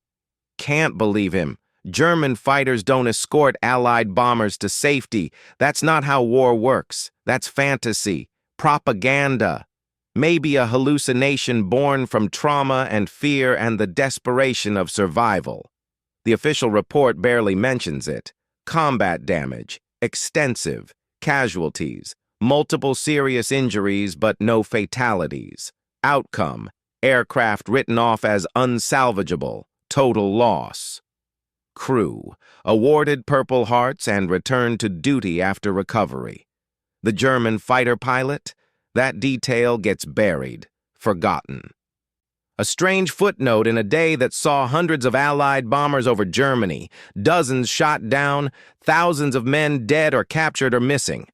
can't believe him. German fighters don't escort Allied bombers to safety. That's not how war works. That's fantasy, propaganda, maybe a hallucination born from trauma and fear and the desperation of survival. The official report barely mentions it. Combat damage, extensive, casualties, multiple serious injuries but no fatalities. Outcome, aircraft written off as unsalvageable, total loss. Crew, awarded Purple Hearts and returned to duty after recovery. The German fighter pilot, that detail gets buried, forgotten. A strange footnote in a day that saw hundreds of Allied bombers over Germany, dozens shot down, thousands of men dead or captured or missing.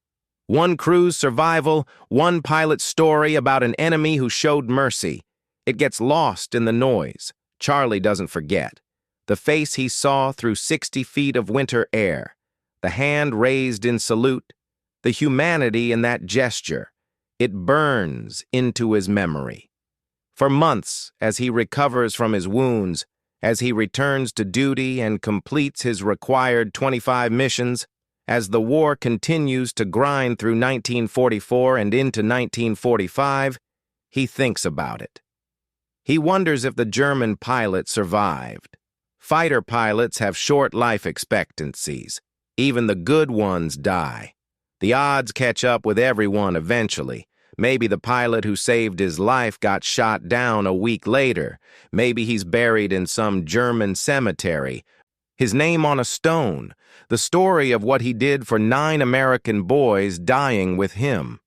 One crew's survival, one pilot's story about an enemy who showed mercy. It gets lost in the noise. Charlie doesn't forget. The face he saw through 60 feet of winter air, the hand raised in salute, the humanity in that gesture. It burns into his memory. For months, as he recovers from his wounds, as he returns to duty and completes his required 25 missions, as the war continues to grind through 1944 and into 1945, he thinks about it. He wonders if the German pilot survived. Fighter pilots have short life expectancies. Even the good ones die. The odds catch up with everyone eventually. Maybe the pilot who saved his life got shot down a week later. Maybe he's buried in some German cemetery. His name on a stone. The story of what he did for 9 American boys dying with him.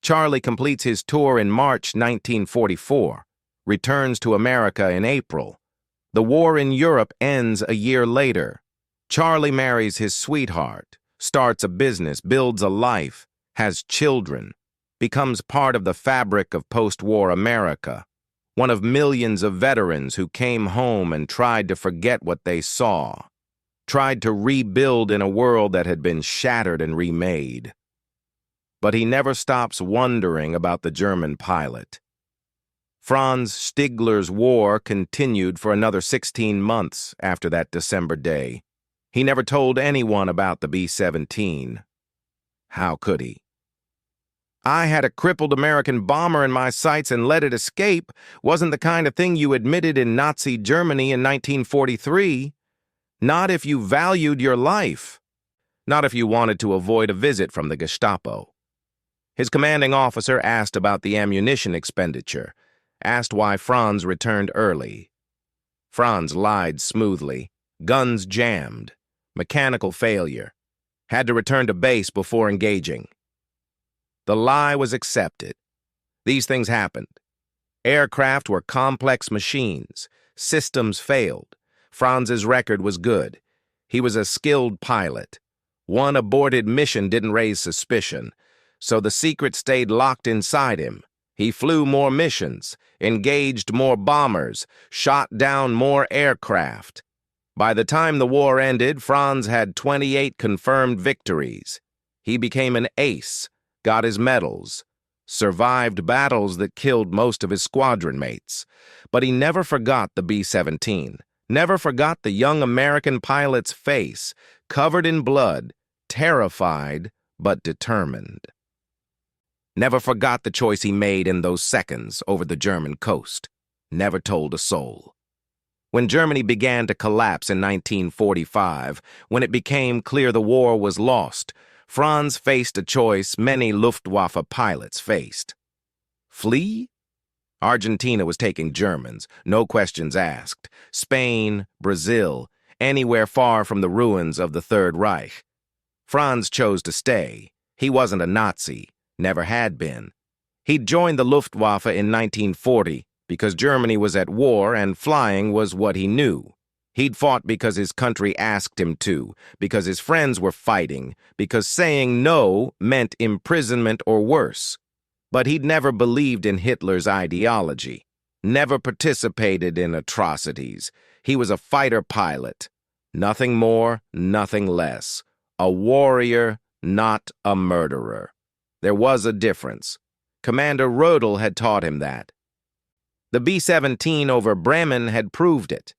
Charlie completes his tour in March 1944, returns to America in April. The war in Europe ends a year later. Charlie marries his sweetheart, starts a business, builds a life, has children, becomes part of the fabric of post-war America, one of millions of veterans who came home and tried to forget what they saw, tried to rebuild in a world that had been shattered and remade. But he never stops wondering about the German pilot. Franz Stigler's war continued for another 16 months after that December day. He never told anyone about the B-17. How could he? I had a crippled American bomber in my sights and let it escape wasn't the kind of thing you admitted in Nazi Germany in 1943. Not if you valued your life. Not if you wanted to avoid a visit from the Gestapo. His commanding officer asked about the ammunition expenditure, asked why Franz returned early. Franz lied smoothly. Guns jammed. Mechanical failure. Had to return to base before engaging. The lie was accepted. These things happened. Aircraft were complex machines. Systems failed. Franz's record was good. He was a skilled pilot. One aborted mission didn't raise suspicion, so the secret stayed locked inside him. He flew more missions, engaged more bombers, shot down more aircraft. By the time the war ended, Franz had 28 confirmed victories. He became an ace, got his medals, survived battles that killed most of his squadron mates. But he never forgot the B-17, never forgot the young American pilot's face, covered in blood, terrified but determined. Never forgot the choice he made in those seconds over the German coast. Never told a soul. When Germany began to collapse in 1945, when it became clear the war was lost, Franz faced a choice many Luftwaffe pilots faced. Flee? Argentina was taking Germans, no questions asked. Spain, Brazil, anywhere far from the ruins of the Third Reich. Franz chose to stay. He wasn't a Nazi, never had been. He'd joined the Luftwaffe in 1940 because Germany was at war and flying was what he knew. He'd fought because his country asked him to, because his friends were fighting, because saying no meant imprisonment or worse. But he'd never believed in Hitler's ideology, never participated in atrocities. He was a fighter pilot. Nothing more, nothing less. A warrior, not a murderer. There was a difference. Commander Rodel had taught him that. The B-17 over Bremen had proved it.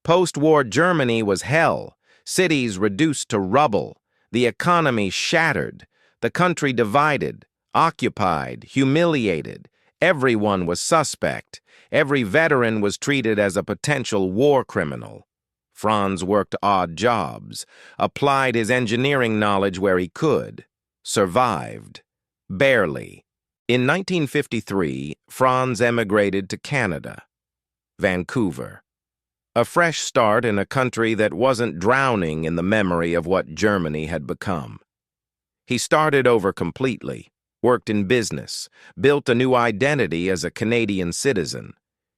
Post-war Germany was hell, cities reduced to rubble, the economy shattered, the country divided, occupied, humiliated. Everyone was suspect. Every veteran was treated as a potential war criminal. Franz worked odd jobs, applied his engineering knowledge where he could, survived. Barely. In 1953, Franz emigrated to Canada, Vancouver. A fresh start in a country that wasn't drowning in the memory of what Germany had become. He started over completely, worked in business, built a new identity as a Canadian citizen.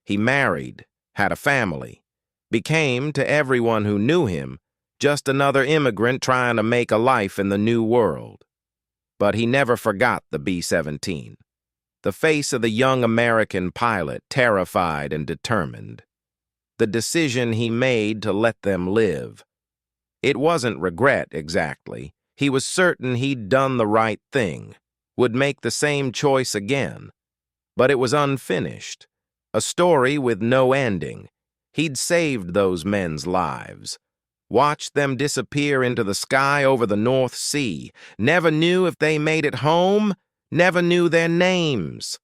He married, had a family, became, to everyone who knew him, just another immigrant trying to make a life in the new world. But he never forgot the B-17. The face of the young American pilot, terrified and determined. The decision he made to let them live. It wasn't regret, exactly. He was certain he'd done the right thing, would make the same choice again. But it was unfinished. A story with no ending. He'd saved those men's lives. Watched them disappear into the sky over the North Sea. Never knew if they made it home. Never knew their names.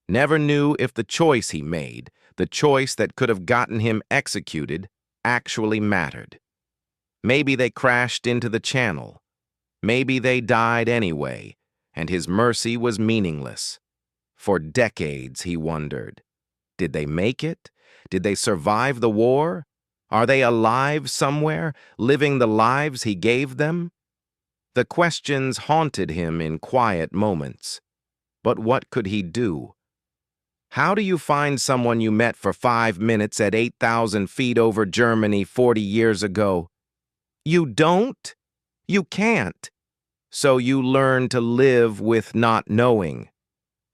Never knew if the choice he made, the choice that could have gotten him executed, actually mattered. Maybe they crashed into the channel. Maybe they died anyway, and his mercy was meaningless. For decades, he wondered. Did they make it? Did they survive the war? Are they alive somewhere, living the lives he gave them? The questions haunted him in quiet moments. But what could he do? How do you find someone you met for 5 minutes at 8,000 feet over Germany 40 years ago? You don't? You can't. So you learn to live with not knowing.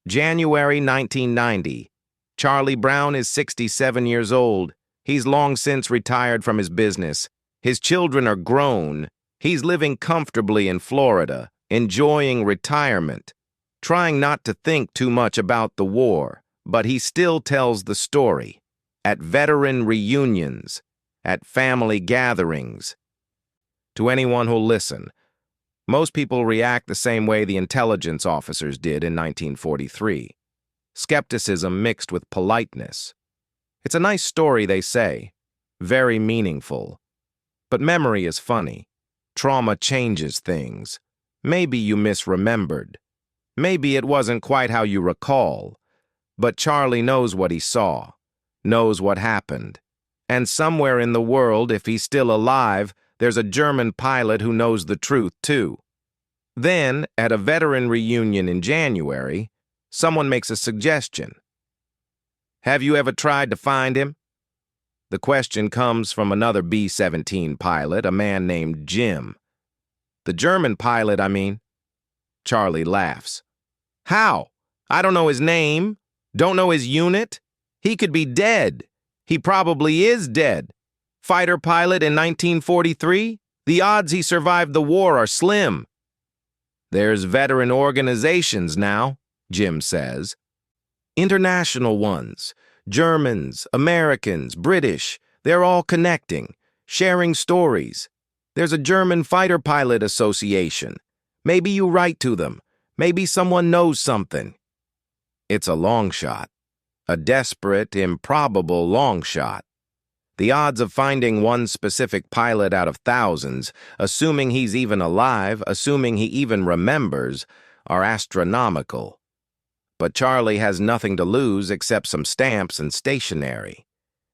January 1990. Charlie Brown is 67 years old. He's long since retired from his business. His children are grown. He's living comfortably in Florida, enjoying retirement, trying not to think too much about the war, but he still tells the story. At veteran reunions, at family gatherings. To anyone who'll listen, most people react the same way the intelligence officers did in 1943. Skepticism mixed with politeness. It's a nice story, they say. Very meaningful. But memory is funny. Trauma changes things. Maybe you misremembered. Maybe it wasn't quite how you recall. But Charlie knows what he saw, knows what happened. And somewhere in the world, if he's still alive, there's a German pilot who knows the truth, too. Then, at a veteran reunion in January, someone makes a suggestion. Have you ever tried to find him? The question comes from another B-17 pilot, a man named Jim. The German pilot, I mean. Charlie laughs. How? I don't know his name. Don't know his unit. He could be dead. He probably is dead. Fighter pilot in 1943? The odds he survived the war are slim. There's veteran organizations now, Jim says. International ones. Germans, Americans, British. They're all connecting, sharing stories. There's a German Fighter Pilot Association. Maybe you write to them. Maybe someone knows something. It's a long shot. A desperate, improbable long shot. The odds of finding one specific pilot out of thousands, assuming he's even alive, assuming he even remembers, are astronomical. But Charlie has nothing to lose except some stamps and stationery.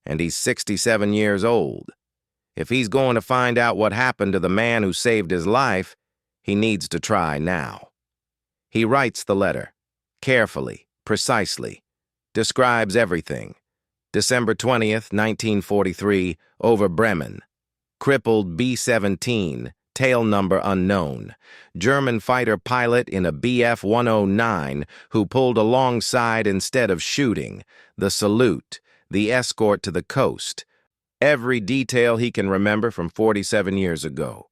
And he's 67 years old. If he's going to find out what happened to the man who saved his life, he needs to try now. He writes the letter, carefully, precisely, describes everything. December 20th, 1943, over Bremen. Crippled B-17, tail number unknown. German fighter pilot in a Bf-109 who pulled alongside instead of shooting. The salute, the escort to the coast. Every detail he can remember from 47 years ago.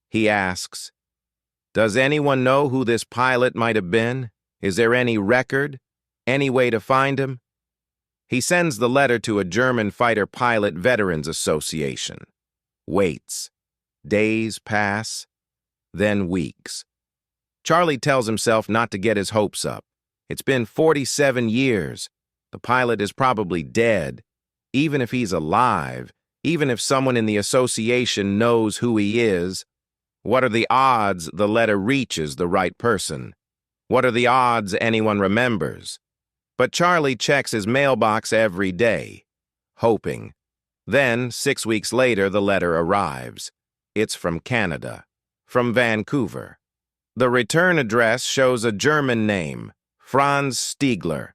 He asks, does anyone know who this pilot might have been? Is there any record? Any way to find him? He sends the letter to a German Fighter Pilot Veterans Association. Waits. Days pass, then weeks. Charlie tells himself not to get his hopes up. It's been 47 years. The pilot is probably dead. Even if he's alive, even if someone in the association knows who he is, what are the odds the letter reaches the right person? What are the odds anyone remembers? But Charlie checks his mailbox every day, hoping. Then, 6 weeks later, the letter arrives. It's from Canada, from Vancouver. The return address shows a German name, Franz Stiegler.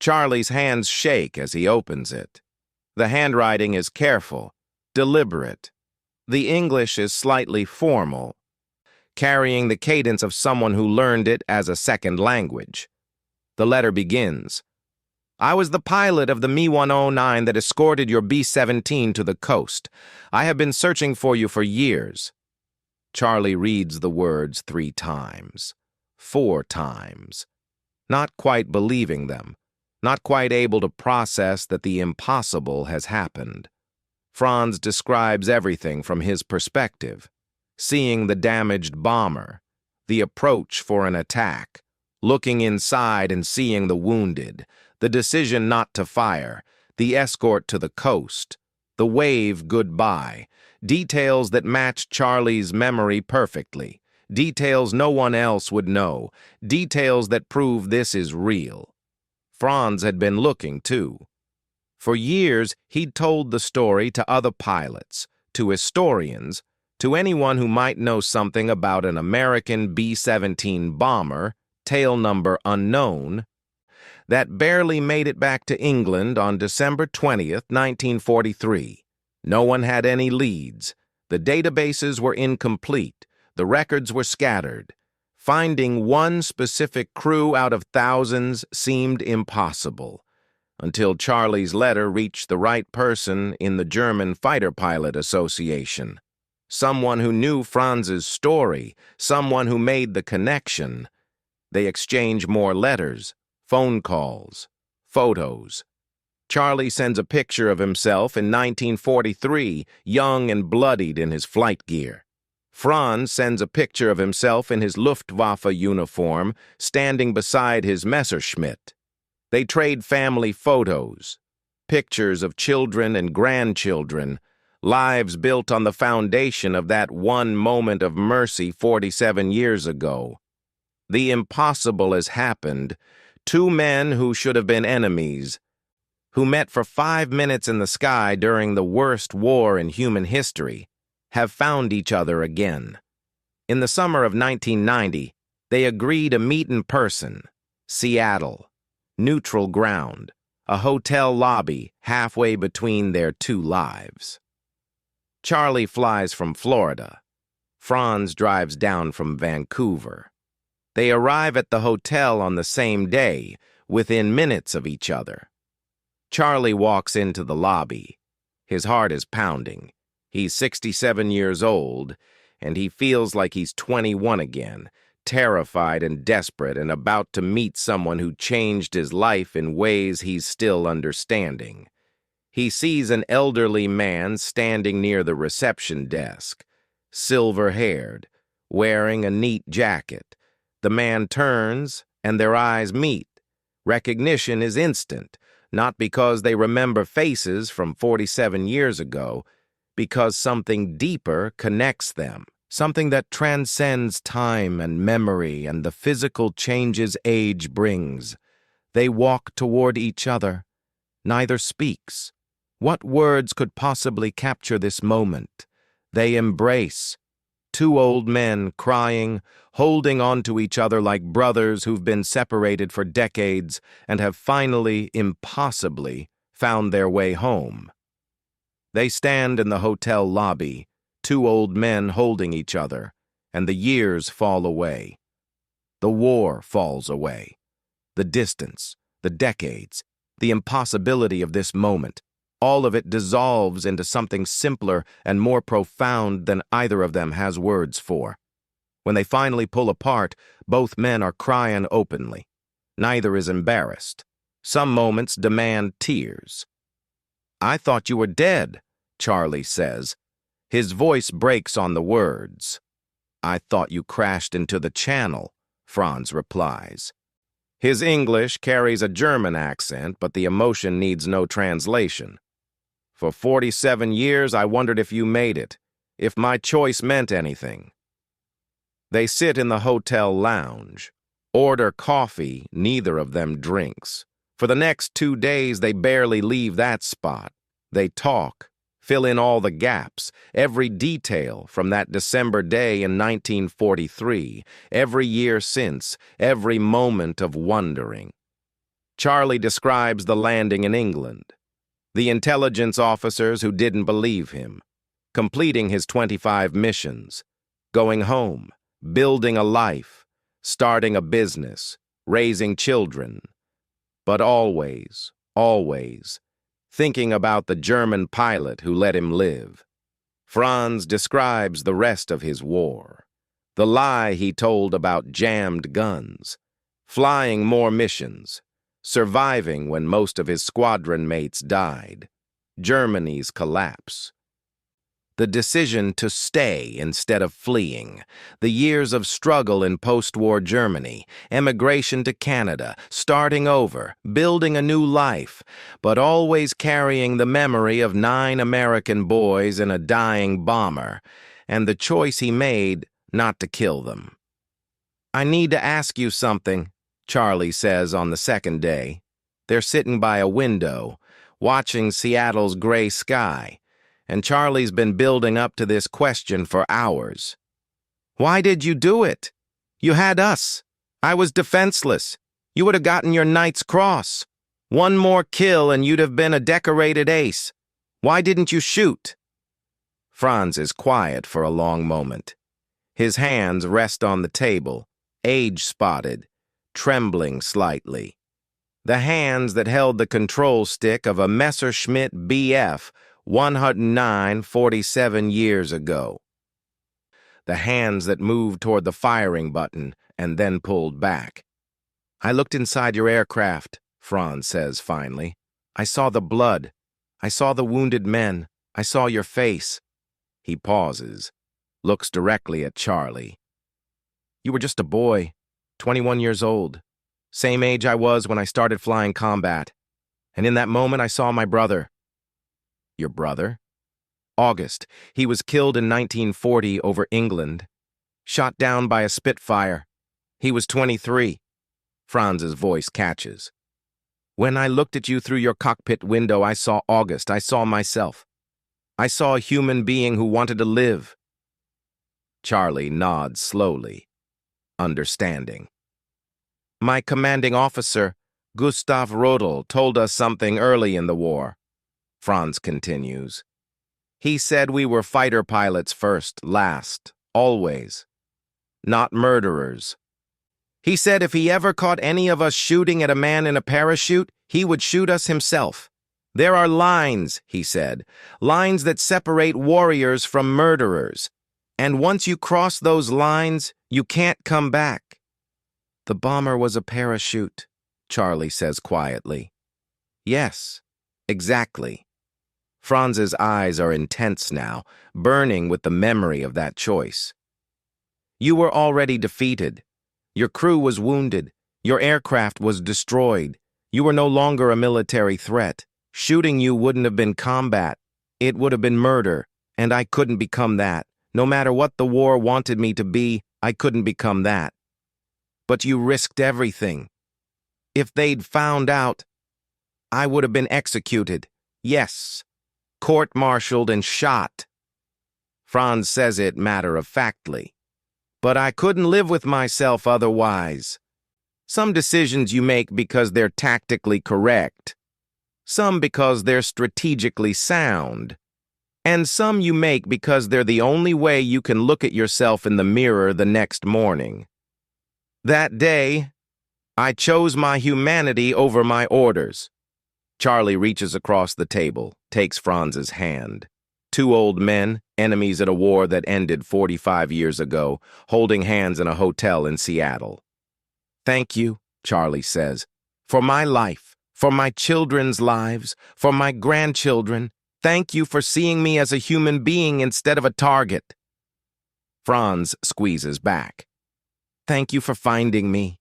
Charlie's hands shake as he opens it. The handwriting is careful, deliberate. The English is slightly formal, carrying the cadence of someone who learned it as a second language. The letter begins, I was the pilot of the Mi-109 that escorted your B-17 to the coast. I have been searching for you for years. Charlie reads the words 3 times, 4 times, not quite believing them, not quite able to process that the impossible has happened. Franz describes everything from his perspective, seeing the damaged bomber, the approach for an attack, looking inside and seeing the wounded, the decision not to fire, the escort to the coast, the wave goodbye, details that match Charlie's memory perfectly, details no one else would know, details that prove this is real. Franz had been looking, too. For years, he'd told the story to other pilots, to historians, to anyone who might know something about an American B-17 bomber, tail number unknown, that barely made it back to England on December 20th, 1943. No one had any leads. The databases were incomplete. The records were scattered. Finding one specific crew out of thousands seemed impossible, until Charlie's letter reached the right person in the German Fighter Pilot Association. Someone who knew Franz's story, someone who made the connection. They exchange more letters, phone calls, photos. Charlie sends a picture of himself in 1943, young and bloodied in his flight gear. Franz sends a picture of himself in his Luftwaffe uniform, standing beside his Messerschmitt. They trade family photos, pictures of children and grandchildren, lives built on the foundation of that one moment of mercy 47 years ago. The impossible has happened. 2 men who should have been enemies, who met for 5 minutes in the sky during the worst war in human history, have found each other again. In the summer of 1990, they agree to meet in person. Seattle, neutral ground, a hotel lobby halfway between their two lives. Charlie flies from Florida. Franz drives down from Vancouver. They arrive at the hotel on the same day, within minutes of each other. Charlie walks into the lobby. His heart is pounding. He's 67 years old, and he feels like he's 21 again, terrified and desperate and about to meet someone who changed his life in ways he's still understanding. He sees an elderly man standing near the reception desk, silver-haired, wearing a neat jacket. The man turns, and their eyes meet. Recognition is instant, not because they remember faces from 47 years ago, because something deeper connects them, something that transcends time and memory and the physical changes age brings. They walk toward each other. Neither speaks. What words could possibly capture this moment? They embrace. Two old men crying, holding on to each other like brothers who've been separated for decades and have finally, impossibly, found their way home. They stand in the hotel lobby, two old men holding each other, and the years fall away. The war falls away. The distance, the decades, the impossibility of this moment, all of it dissolves into something simpler and more profound than either of them has words for. When they finally pull apart, both men are crying openly. Neither is embarrassed. Some moments demand tears. "I thought you were dead," Charlie says. His voice breaks on the words. "I thought you crashed into the channel," Franz replies. His English carries a German accent, but the emotion needs no translation. "For 47 years, I wondered if you made it, if my choice meant anything." They sit in the hotel lounge, order coffee, neither of them drinks. For the next 2 days, they barely leave that spot. They talk, fill in all the gaps, every detail from that December day in 1943, every year since, every moment of wondering. Charlie describes the landing in England, the intelligence officers who didn't believe him, completing his 25 missions, going home, building a life, starting a business, raising children, but always, always, thinking about the German pilot who let him live. Franz describes the rest of his war, the lie he told about jammed guns, flying more missions, surviving when most of his squadron mates died, Germany's collapse, the decision to stay instead of fleeing, the years of struggle in post-war Germany, emigration to Canada, starting over, building a new life, but always carrying the memory of 9 American boys in a dying bomber, and the choice he made not to kill them. "I need to ask you something," Charlie says on the second day. They're sitting by a window, watching Seattle's gray sky, and Charlie's been building up to this question for hours. "Why did you do it? You had us. I was defenseless. You would have gotten your Knight's Cross. One more kill and you'd have been a decorated ace. Why didn't you shoot?" Franz is quiet for a long moment. His hands rest on the table, age-spotted, trembling slightly. The hands that held the control stick of a Messerschmitt BF 109 47 years ago. The hands that moved toward the firing button and then pulled back. "I looked inside your aircraft," Franz says finally. "I saw the blood. I saw the wounded men. I saw your face." He pauses, looks directly at Charlie. "You were just a boy, 21 years old, same age I was when I started flying combat. And in that moment I saw my brother." "Your brother?" "August. He was killed in 1940 over England. Shot down by a Spitfire. He was 23. Franz's voice catches. When I looked at you through your cockpit window, I saw August. I saw myself. I saw a human being who wanted to live. Charlie nods slowly, understanding. My commanding officer, Gustav Rodel, told us something early in the war. Franz continues. He said we were fighter pilots first, last, always. Not murderers. He said if he ever caught any of us shooting at a man in a parachute, he would shoot us himself. There are lines, he said, lines that separate warriors from murderers. And once you cross those lines, you can't come back. The bomber was a parachute, Charlie says quietly. Yes, exactly. Franz's eyes are intense now, burning with the memory of that choice. You were already defeated. Your crew was wounded. Your aircraft was destroyed. You were no longer a military threat. Shooting you wouldn't have been combat. It would have been murder, and I couldn't become that. No matter what the war wanted me to be, I couldn't become that. But you risked everything. If they'd found out, I would have been executed. Yes, court-martialed and shot. Franz says it matter-of-factly. But I couldn't live with myself otherwise. Some decisions you make because they're tactically correct. Some because they're strategically sound. And some you make because they're the only way you can look at yourself in the mirror the next morning. That day, I chose my humanity over my orders. Charlie reaches across the table, takes Franz's hand. Two old men, enemies at a war that ended 45 years ago, holding hands in a hotel in Seattle. Thank you, Charlie says, for my life, for my children's lives, for my grandchildren. Thank you for seeing me as a human being instead of a target. Franz squeezes back. Thank you for finding me.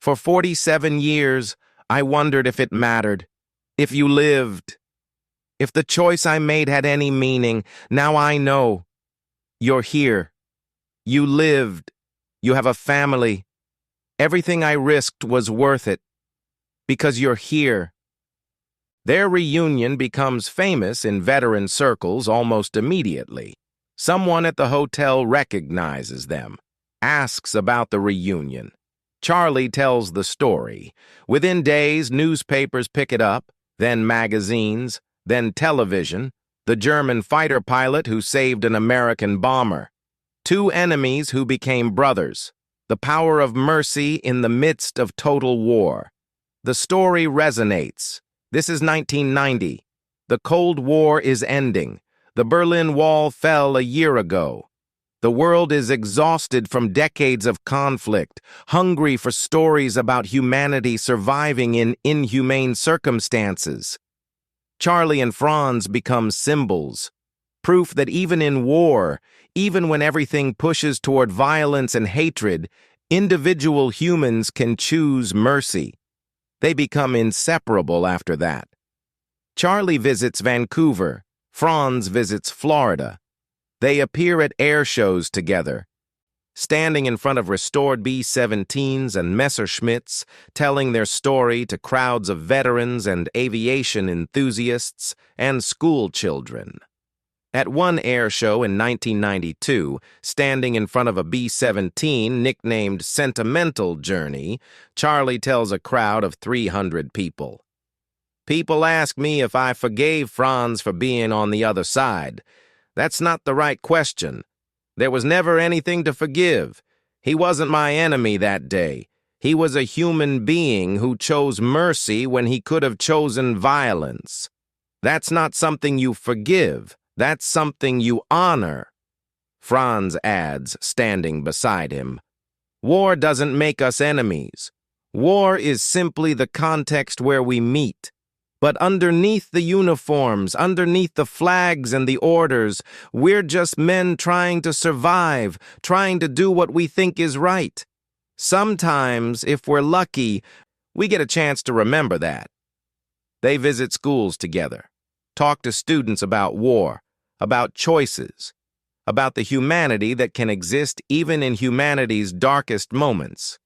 For 47 years, I wondered if it mattered, if you lived. If the choice I made had any meaning, now I know. You're here. You lived. You have a family. Everything I risked was worth it. Because you're here. Their reunion becomes famous in veteran circles almost immediately. Someone at the hotel recognizes them, asks about the reunion. Charlie tells the story. Within days, newspapers pick it up, then magazines, then television, the German fighter pilot who saved an American bomber. Two enemies who became brothers. The power of mercy in the midst of total war. The story resonates. This is 1990. The Cold War is ending. The Berlin Wall fell a year ago. The world is exhausted from decades of conflict, hungry for stories about humanity surviving in inhumane circumstances. Charlie and Franz become symbols, proof that even in war, even when everything pushes toward violence and hatred, individual humans can choose mercy. They become inseparable after that. Charlie visits Vancouver. Franz visits Florida. They appear at air shows together, standing in front of restored B-17s and Messerschmitts, telling their story to crowds of veterans and aviation enthusiasts and school children. At one air show in 1992, standing in front of a B-17 nicknamed Sentimental Journey, Charlie tells a crowd of 300 people. People ask me if I forgave Franz for being on the other side. That's not the right question. There was never anything to forgive. He wasn't my enemy that day. He was a human being who chose mercy when he could have chosen violence. That's not something you forgive. That's something you honor. Franz adds, standing beside him. War doesn't make us enemies. War is simply the context where we meet. But underneath the uniforms, underneath the flags and the orders, we're just men trying to survive, trying to do what we think is right. Sometimes, if we're lucky, we get a chance to remember that. They visit schools together, talk to students about war, about choices, about the humanity that can exist even in humanity's darkest moments.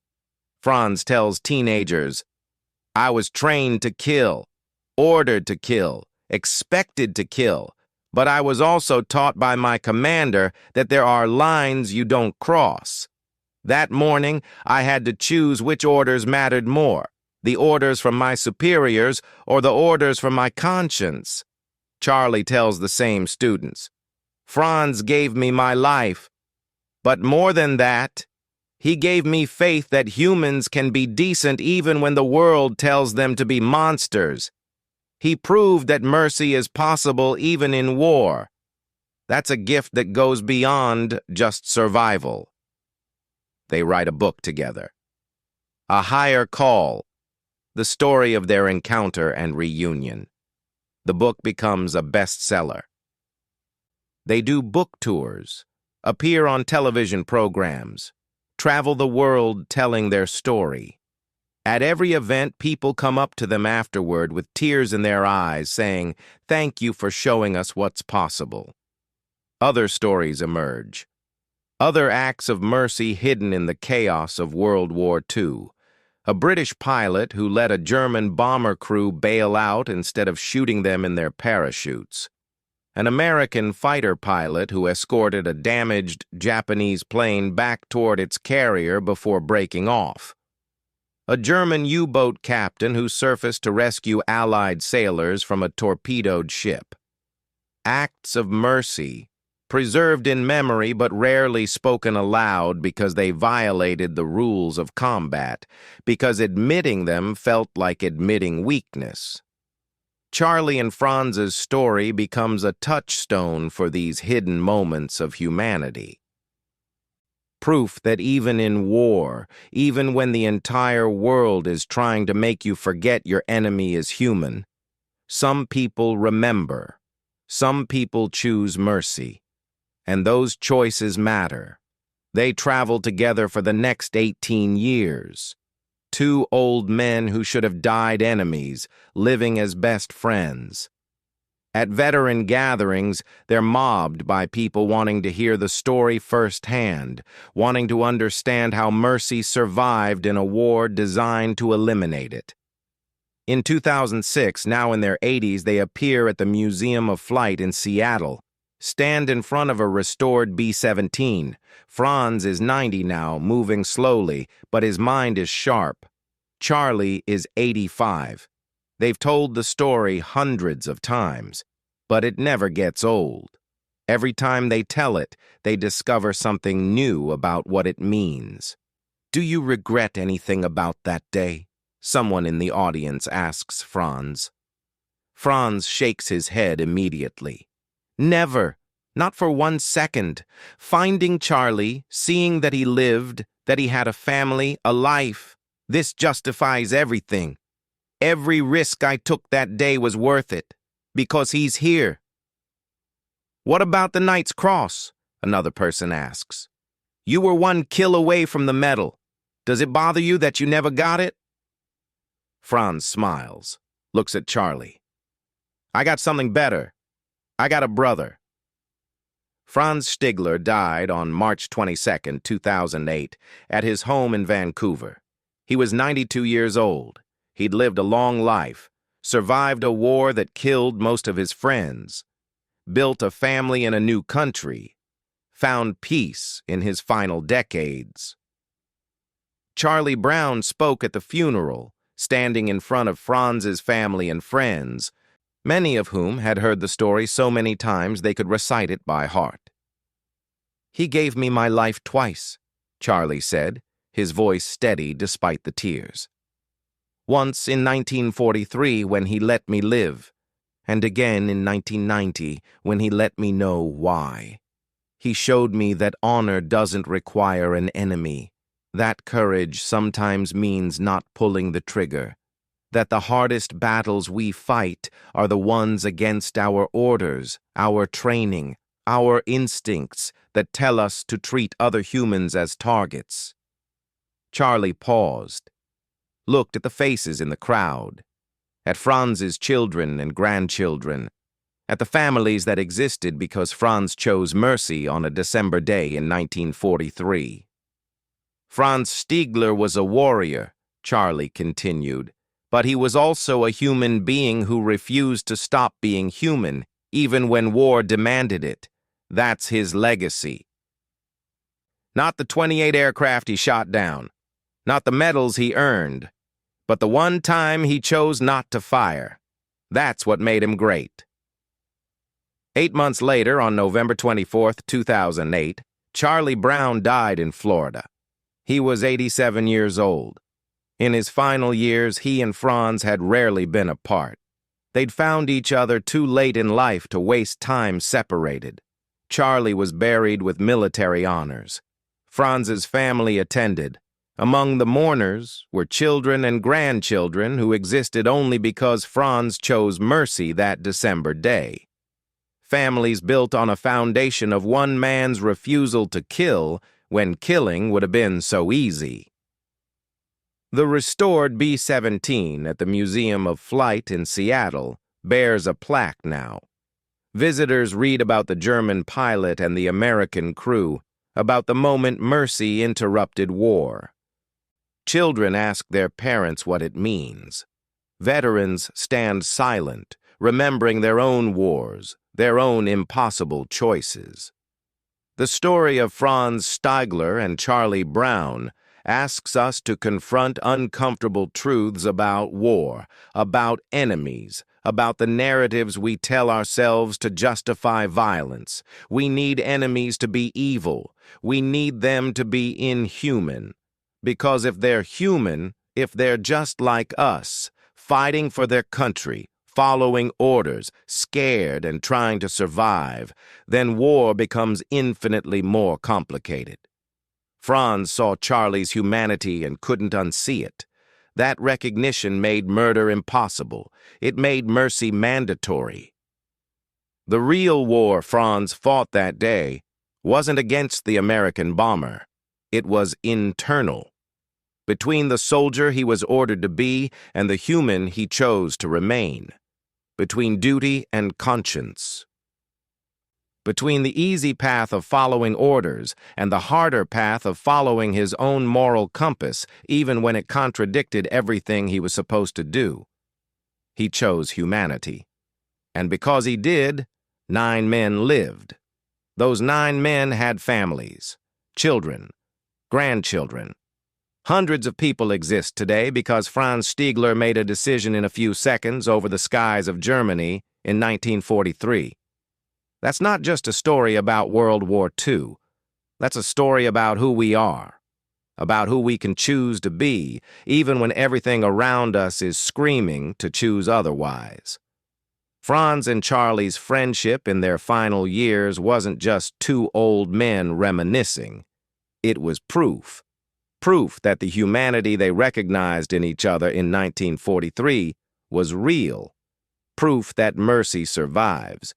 Franz tells teenagers, I was trained to kill, ordered to kill, expected to kill, but I was also taught by my commander that there are lines you don't cross. That morning, I had to choose which orders mattered more, the orders from my superiors or the orders from my conscience. Charlie tells the same students. Franz gave me my life, but more than that, he gave me faith that humans can be decent even when the world tells them to be monsters. He proved that mercy is possible even in war. That's a gift that goes beyond just survival. They write a book together. A Higher Call, the story of their encounter and reunion. The book becomes a bestseller. They do book tours, appear on television programs, travel the world telling their story. At every event, people come up to them afterward with tears in their eyes saying, "Thank you for showing us what's possible." Other stories emerge. Other acts of mercy hidden in the chaos of World War II. A British pilot who let a German bomber crew bail out instead of shooting them in their parachutes. An American fighter pilot who escorted a damaged Japanese plane back toward its carrier before breaking off. A German U-boat captain who surfaced to rescue Allied sailors from a torpedoed ship. Acts of mercy, preserved in memory but rarely spoken aloud because they violated the rules of combat, because admitting them felt like admitting weakness. Charlie and Franz's story becomes a touchstone for these hidden moments of humanity. Proof that even in war, even when the entire world is trying to make you forget your enemy is human, some people remember, some people choose mercy, and those choices matter. They travel together for the next 18 years. Two old men who should have died enemies, living as best friends. At veteran gatherings, they're mobbed by people wanting to hear the story firsthand, wanting to understand how mercy survived in a war designed to eliminate it. In 2006, now in their 80s, they appear at the Museum of Flight in Seattle, stand in front of a restored B-17. Franz is 90 now, moving slowly, but his mind is sharp. Charlie is 85. They've told the story hundreds of times, but it never gets old. Every time they tell it, they discover something new about what it means. "Do you regret anything about that day?" someone in the audience asks Franz. Franz shakes his head immediately. "Never. Not for 1 second. Finding Charlie, seeing that he lived, that he had a family, a life, this justifies everything. Every risk I took that day was worth it, because he's here." "What about the Knight's Cross?" another person asks. "You were 1 kill away from the medal. Does it bother you that you never got it?" Franz smiles, looks at Charlie. "I got something better. I got a brother." Franz Stigler died on March 22, 2008, at his home in Vancouver. He was 92 years old. He'd lived a long life, survived a war that killed most of his friends, built a family in a new country, found peace in his final decades. Charlie Brown spoke at the funeral, standing in front of Franz's family and friends, many of whom had heard the story so many times they could recite it by heart. "He gave me my life twice," Charlie said, his voice steady despite the tears. "Once in 1943 when he let me live, and again in 1990 when he let me know why. He showed me that honor doesn't require an enemy, that courage sometimes means not pulling the trigger, that the hardest battles we fight are the ones against our orders, our training, our instincts that tell us to treat other humans as targets." Charlie paused, looked at the faces in the crowd, at Franz's children and grandchildren, at the families that existed because Franz chose mercy on a December day in 1943. "Franz Stigler was a warrior," Charlie continued, but he was also a human being who refused to stop being human, even when war demanded it. That's his legacy. Not the 28 aircraft he shot down, not the medals he earned, but the one time he chose not to fire. That's what made him great. 8 months later, on November 24, 2008, Charlie Brown died in Florida. He was 87 years old. In his final years, he and Franz had rarely been apart. They'd found each other too late in life to waste time separated. Charlie was buried with military honors. Franz's family attended. Among the mourners were children and grandchildren who existed only because Franz chose mercy that December day. Families built on a foundation of one man's refusal to kill when killing would have been so easy. The restored B-17 at the Museum of Flight in Seattle bears a plaque now. Visitors read about the German pilot and the American crew, about the moment mercy interrupted war. Children ask their parents what it means. Veterans stand silent, remembering their own wars, their own impossible choices. The story of Franz Stiegler and Charlie Brown asks us to confront uncomfortable truths about war, about enemies, about the narratives we tell ourselves to justify violence. We need enemies to be evil. We need them to be inhuman. Because if they're human, if they're just like us, fighting for their country, following orders, scared and trying to survive, then war becomes infinitely more complicated. Franz saw Charlie's humanity and couldn't unsee it. That recognition made murder impossible. It made mercy mandatory. The real war Franz fought that day wasn't against the American bomber. It was internal. Between the soldier he was ordered to be and the human he chose to remain. Between duty and conscience. Between the easy path of following orders and the harder path of following his own moral compass, even when it contradicted everything he was supposed to do. He chose humanity. And because he did, 9 men lived. Those 9 men had families, children, grandchildren. Hundreds of people exist today because Franz Stiegler made a decision in a few seconds over the skies of Germany in 1943. That's not just a story about World War II. That's a story about who we are, about who we can choose to be, even when everything around us is screaming to choose otherwise. Franz and Charlie's friendship in their final years wasn't just 2 old men reminiscing. It was proof that the humanity they recognized in each other in 1943 was real, proof that mercy survives,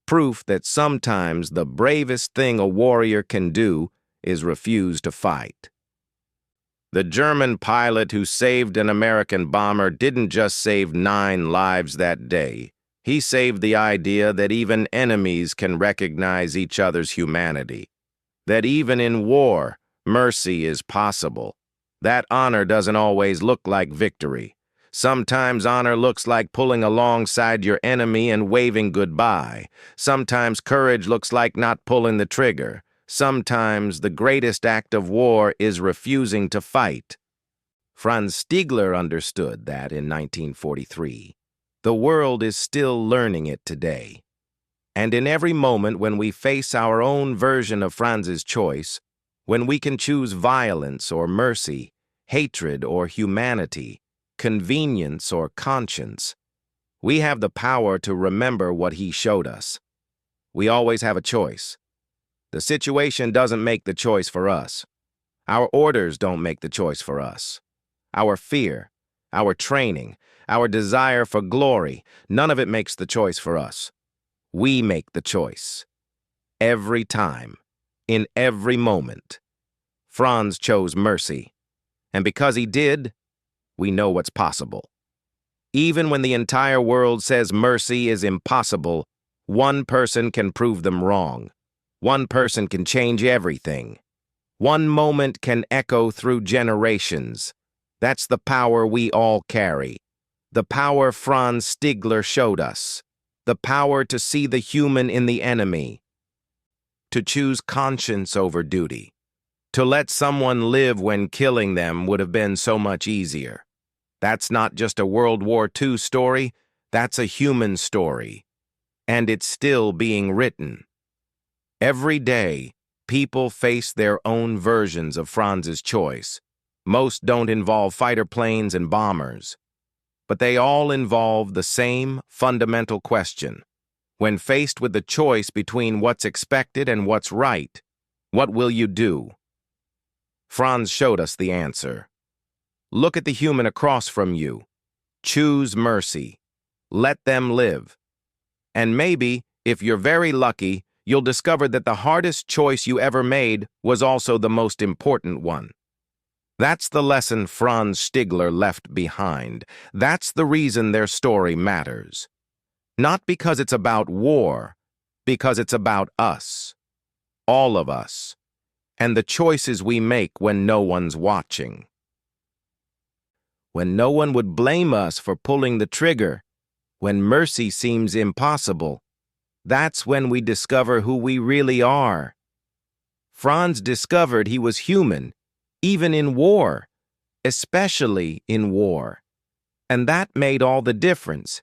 proof that sometimes the bravest thing a warrior can do is refuse to fight. The German pilot who saved an American bomber didn't just save 9 lives that day. He saved the idea that even enemies can recognize each other's humanity, that even in war, mercy is possible. That honor doesn't always look like victory. Sometimes honor looks like pulling alongside your enemy and waving goodbye. Sometimes courage looks like not pulling the trigger. Sometimes the greatest act of war is refusing to fight. Franz Stiegler understood that in 1943. The world is still learning it today. And in every moment when we face our own version of Franz's choice, when we can choose violence or mercy, hatred or humanity, convenience or conscience, we have the power to remember what he showed us. We always have a choice. The situation doesn't make the choice for us. Our orders don't make the choice for us. Our fear, our training, our desire for glory, none of it makes the choice for us. We make the choice. Every time, in every moment. Franz chose mercy. And because he did, we know what's possible. Even when the entire world says mercy is impossible, one person can prove them wrong. One person can change everything. One moment can echo through generations. That's the power we all carry. The power Franz Stigler showed us. The power to see the human in the enemy. To choose conscience over duty. To let someone live when killing them would have been so much easier. That's not just a World War II story, that's a human story. And it's still being written. Every day, people face their own versions of Franz's choice. Most don't involve fighter planes and bombers. But they all involve the same fundamental question. When faced with the choice between what's expected and what's right, what will you do? Franz showed us the answer. Look at the human across from you. Choose mercy. Let them live. And maybe, if you're very lucky, you'll discover that the hardest choice you ever made was also the most important one. That's the lesson Franz Stigler left behind. That's the reason their story matters. Not because it's about war, because it's about us. All of us. And the choices we make when no one's watching. When no one would blame us for pulling the trigger, when mercy seems impossible, that's when we discover who we really are. Franz discovered he was human, even in war, especially in war. And that made all the difference.